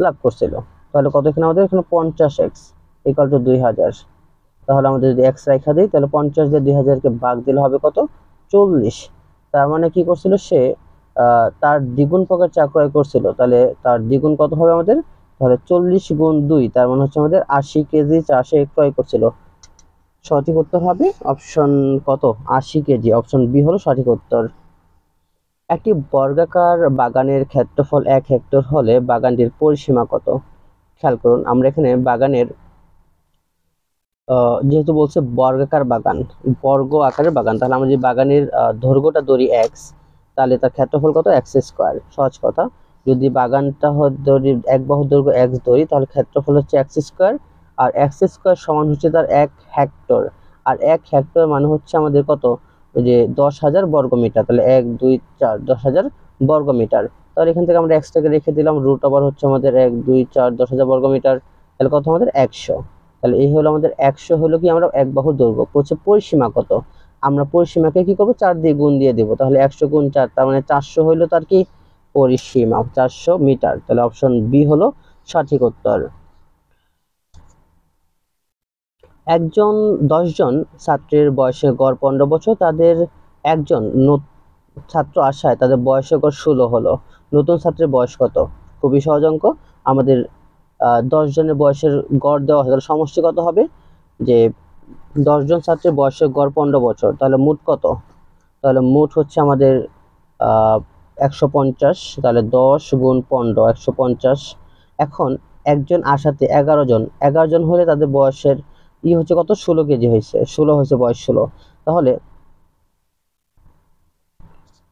লাভ করছিল। তাহলে কত, এখানে আমাদের এখানে 50x ইকুয়াল টু 2000, তাহলে আমাদের যদি x রেখা দিই তাহলে 50 দিয়ে 2000কে ভাগ দিলে হবে কত, 40। তার মানে কি করছিল সে, তার দ্বিগুণ প্রকার চা ক্রয় করছিল, তাহলে তার দ্বিগুণ কত হবে আমাদের, তাহলে 40 গুণ 2, তার মানে হচ্ছে আমাদের 80 কেজি চা সে ক্রয় করছিল। সঠিক উত্তর হবে অপশন কত, 80 কেজি, অপশন বি হলো সঠিক উত্তর। একটি বর্গাকার বাগানের ক্ষেত্রফল 1 হেক্টর হলে বাগানটির পরিসীমা কত? খেয়াল করুন, আমরা এখানে বাগানের যেহেতু বলছে বর্গাকার বাগান, বর্গ আকারের বাগান, তাহলে আমরা যে বাগানের দৈর্ঘ্যটা ধরি এক্স, তাহলে তার ক্ষেত্রফল কত, এক্স স্কোয়ার। সহজ কথা, যদি বাগানটা ধরি এক বাহুর দৈর্ঘ্য এক্স ধরি তাহলে ক্ষেত্রফল হচ্ছে এক্স স্কোয়ার, আর এক্স স্কোয়ার সমান হচ্ছে তার 1 হেক্টর, আর 1 হেক্টর মানে হচ্ছে আমাদের কত, যে 10,000 বর্গমিটার, তাহলে 1 2 4 10,000 বর্গমিটার। তাহলে এখান থেকে আমরা এক্সটাকে রেখে দিলাম, রুট ওভার হচ্ছে আমাদের 1 2 4 10,000 বর্গমিটার, তাহলে কত আমাদের 100। তাহলে এই হলো আমাদের 100 হলো কি, আমরা এক বাহুর দৈর্ঘ্য হচ্ছে পরিসীমা কত, আমরা পরিসীমাকে কি করবো, 4 দিয়ে গুণ দিয়ে দেবো, তাহলে 100 গুণ 4, তার মানে 400 হইলো তার কি পরিসীমা, 400 মিটার। তাহলে অপশন বি হলো সঠিক উত্তর। একজন 10 জন ছাত্রের বয়সের গড় 15 বছর, তাদের একজন ছাত্র আসায় তাদের বয়সের গড় 16 হলো, নতুন ছাত্রের বয়স কত? খুবই সহজ অঙ্ক, আমাদের 10 জনের বয়সের গড় দেওয়া হয়, তাহলে সমষ্টি কত হবে, যে 10 জন ছাত্রের বয়সের গড় 15 বছর, তাহলে মোট কত, তাহলে মোট হচ্ছে আমাদের 150, তাহলে 10 গুণ 15 150। এখন একজন আসাতে 11 জন হলে তাদের বয়সের হচ্ছে কত, 16 কেজি হয়েছে, 16 হয়েছে, বয়স 16, তাহলে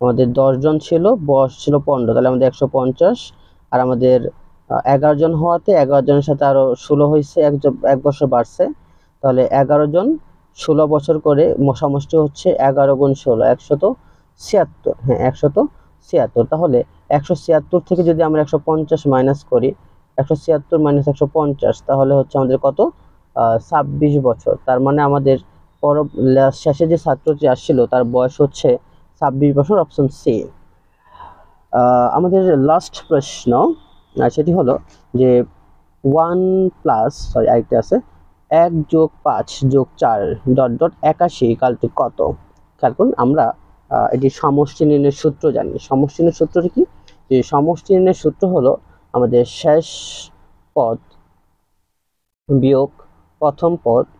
আমাদের 10 জন ছিল, বয়স ছিল 15, তাহলে আমাদের 150, আর আমাদের 11 জন হওয়াতে 11 জনের সাথে আরো 16 হয়েছে, এক বছর বাড়ছে, তাহলে 11 জন 16 বছর করে সমষ্টি হচ্ছে 11 গুণ 16 176। হ্যাঁ 176। তাহলে 176 থেকে যদি আমরা 150 মাইনাস করি, 176 মাইনাস 150, তাহলে হচ্ছে আমাদের কত, 26 বছর। তার মানে আমাদের শেষে যে ছাত্রটি আসছিল তার বয়স হচ্ছে 26 বছর, অপশন সি। আমাদের লাস্ট প্রশ্ন সেটি হলো যে 1 প্লাস আরেকটা আছে 1 যোগ 5 যোগ 4 ডট ডট 81 ইকাল টু কত। খেয়াল করুন, আমরা এটি সমষ্টি নির্ণয়ের সূত্র জানি। সমষ্টি নির্ণয়ের সূত্রটি কি? যে সমষ্টি নির্ণয়ের সূত্র হলো আমাদের শেষ পদ বিয়োগ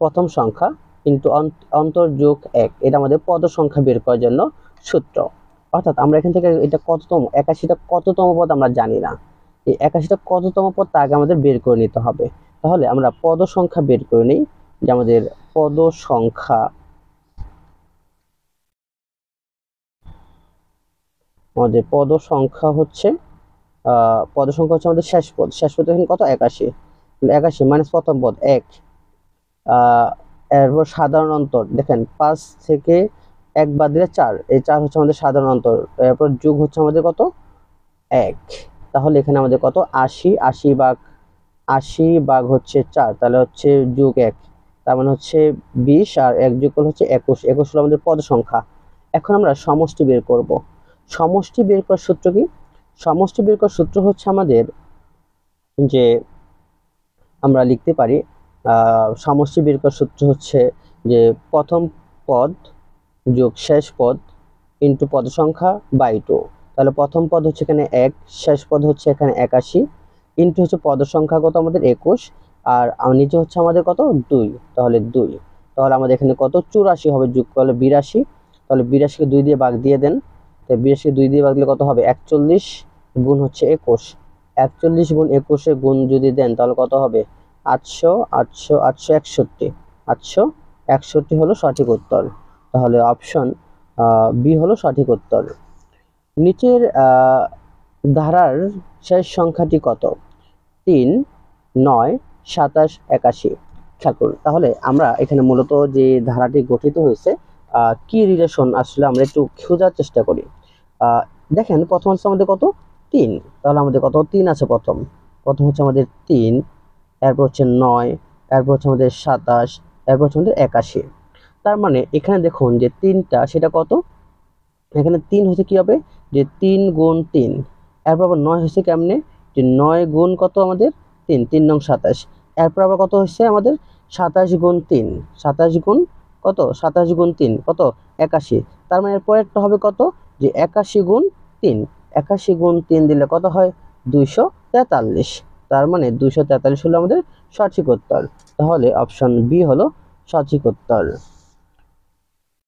প্রথম সংখ্যা ইন্টু অন্তর্যোগ 1, এটা আমাদের পদ সংখ্যা বের করার জন্য সূত্র। অর্থাৎ আমরা এখান থেকে এটা কততম, 81টা কততম পদ আমরা জানি না, এই 81টা কততম পদ তা আগে আমাদের বের করে নিতে হবে। তাহলে আমরা পদ সংখ্যা বের করে নিই, যে আমাদের পদ সংখ্যা হচ্ছে আমাদের শেষ পদ এখানে কত, 81। 81 মাইনাস প্রথম পদ 1, এরপর সাধারণ অন্তর দেখেন 5 থেকে 1 বাদ দিলে 4, এই 4 হচ্ছে আমাদের সাধারণ অন্তর, এরপর যোগ হচ্ছে আমাদের কত, 1। তাহলে এখানে আমাদের কত, 80 ভাগ হচ্ছে 4, তাহলে হচ্ছে যোগ 1, তার মানে হচ্ছে 20, আর 1 যোগ করলে হচ্ছে 21 হলো আমাদের পদ সংখ্যা। এখন আমরা সমষ্টি বের করব। সমষ্টি বের করার সূত্র কি? সমষ্টি বের করার সূত্র হচ্ছে আমাদের, যে আমরা লিখতে পারি সমষ্টি বের করার সূত্র হচ্ছে যে প্রথম পদ যোগ শেষ পদ ইন্টু পদ সংখ্যা বাই 2। তাহলে প্রথম পদ হচ্ছে এখানে 1, শেষ পদ হচ্ছে এখানে 81, ইন্টু হচ্ছে পদ সংখ্যা কত আমাদের 21, আর নিচে হচ্ছে আমাদের কত, 2, তাহলে 2। তাহলে আমাদের এখানে কত, 84 হবে, যোগ করলে 82। তাহলে 82কে 2 দিয়ে ভাগ দিয়ে দেন, তো 82কে 2 দিয়ে ভাগ দিলে কত হবে, 41 গুণ হচ্ছে 21। 41 গুণ 21 গুণ যদি দেন তাহলে কত হবে, 861 হলো সঠিক উত্তর। তাহলে অপশন বি হলো সঠিক উত্তর। নিচের ধারার শেষ সংখ্যাটি কত? 3, 9, 27, 81। খেয়াল করুন, তাহলে আমরা এখানে মূলত যে ধারাটি গঠিত হয়েছে কি রিলেশন আসলে আমরা একটু খোঁজার চেষ্টা করি। দেখেন প্রথম হচ্ছে আমাদের কত, 3, তাহলে আমাদের কত, 3 আছে প্রথম হচ্ছে আমাদের 3, এরপর হচ্ছে 9, এরপর হচ্ছে আমাদের 27, এরপর হচ্ছে আমাদের 81। তার মানে এখানে দেখুন যে 3টা সেটা কত, এখানে 3 হচ্ছে কি হবে, যে 3 গুণ 3, এরপর আবার 9 হচ্ছে কেমনে, যে 9 গুণ কত আমাদের 3, 3 নং 27, এরপর আবার কত হচ্ছে আমাদের 27 গুণ 3, 27 গুণ কত, 27 গুণ 3 কত, 81। তার মানে এরপর একটা হবে কত, যে 81 গুণ 3, 81 গুণ 3 দিলে কত হয়, 243। তার মানে 243 হলো আমাদের সঠিক উত্তর। তাহলে অপশন বি হলো সঠিক উত্তর।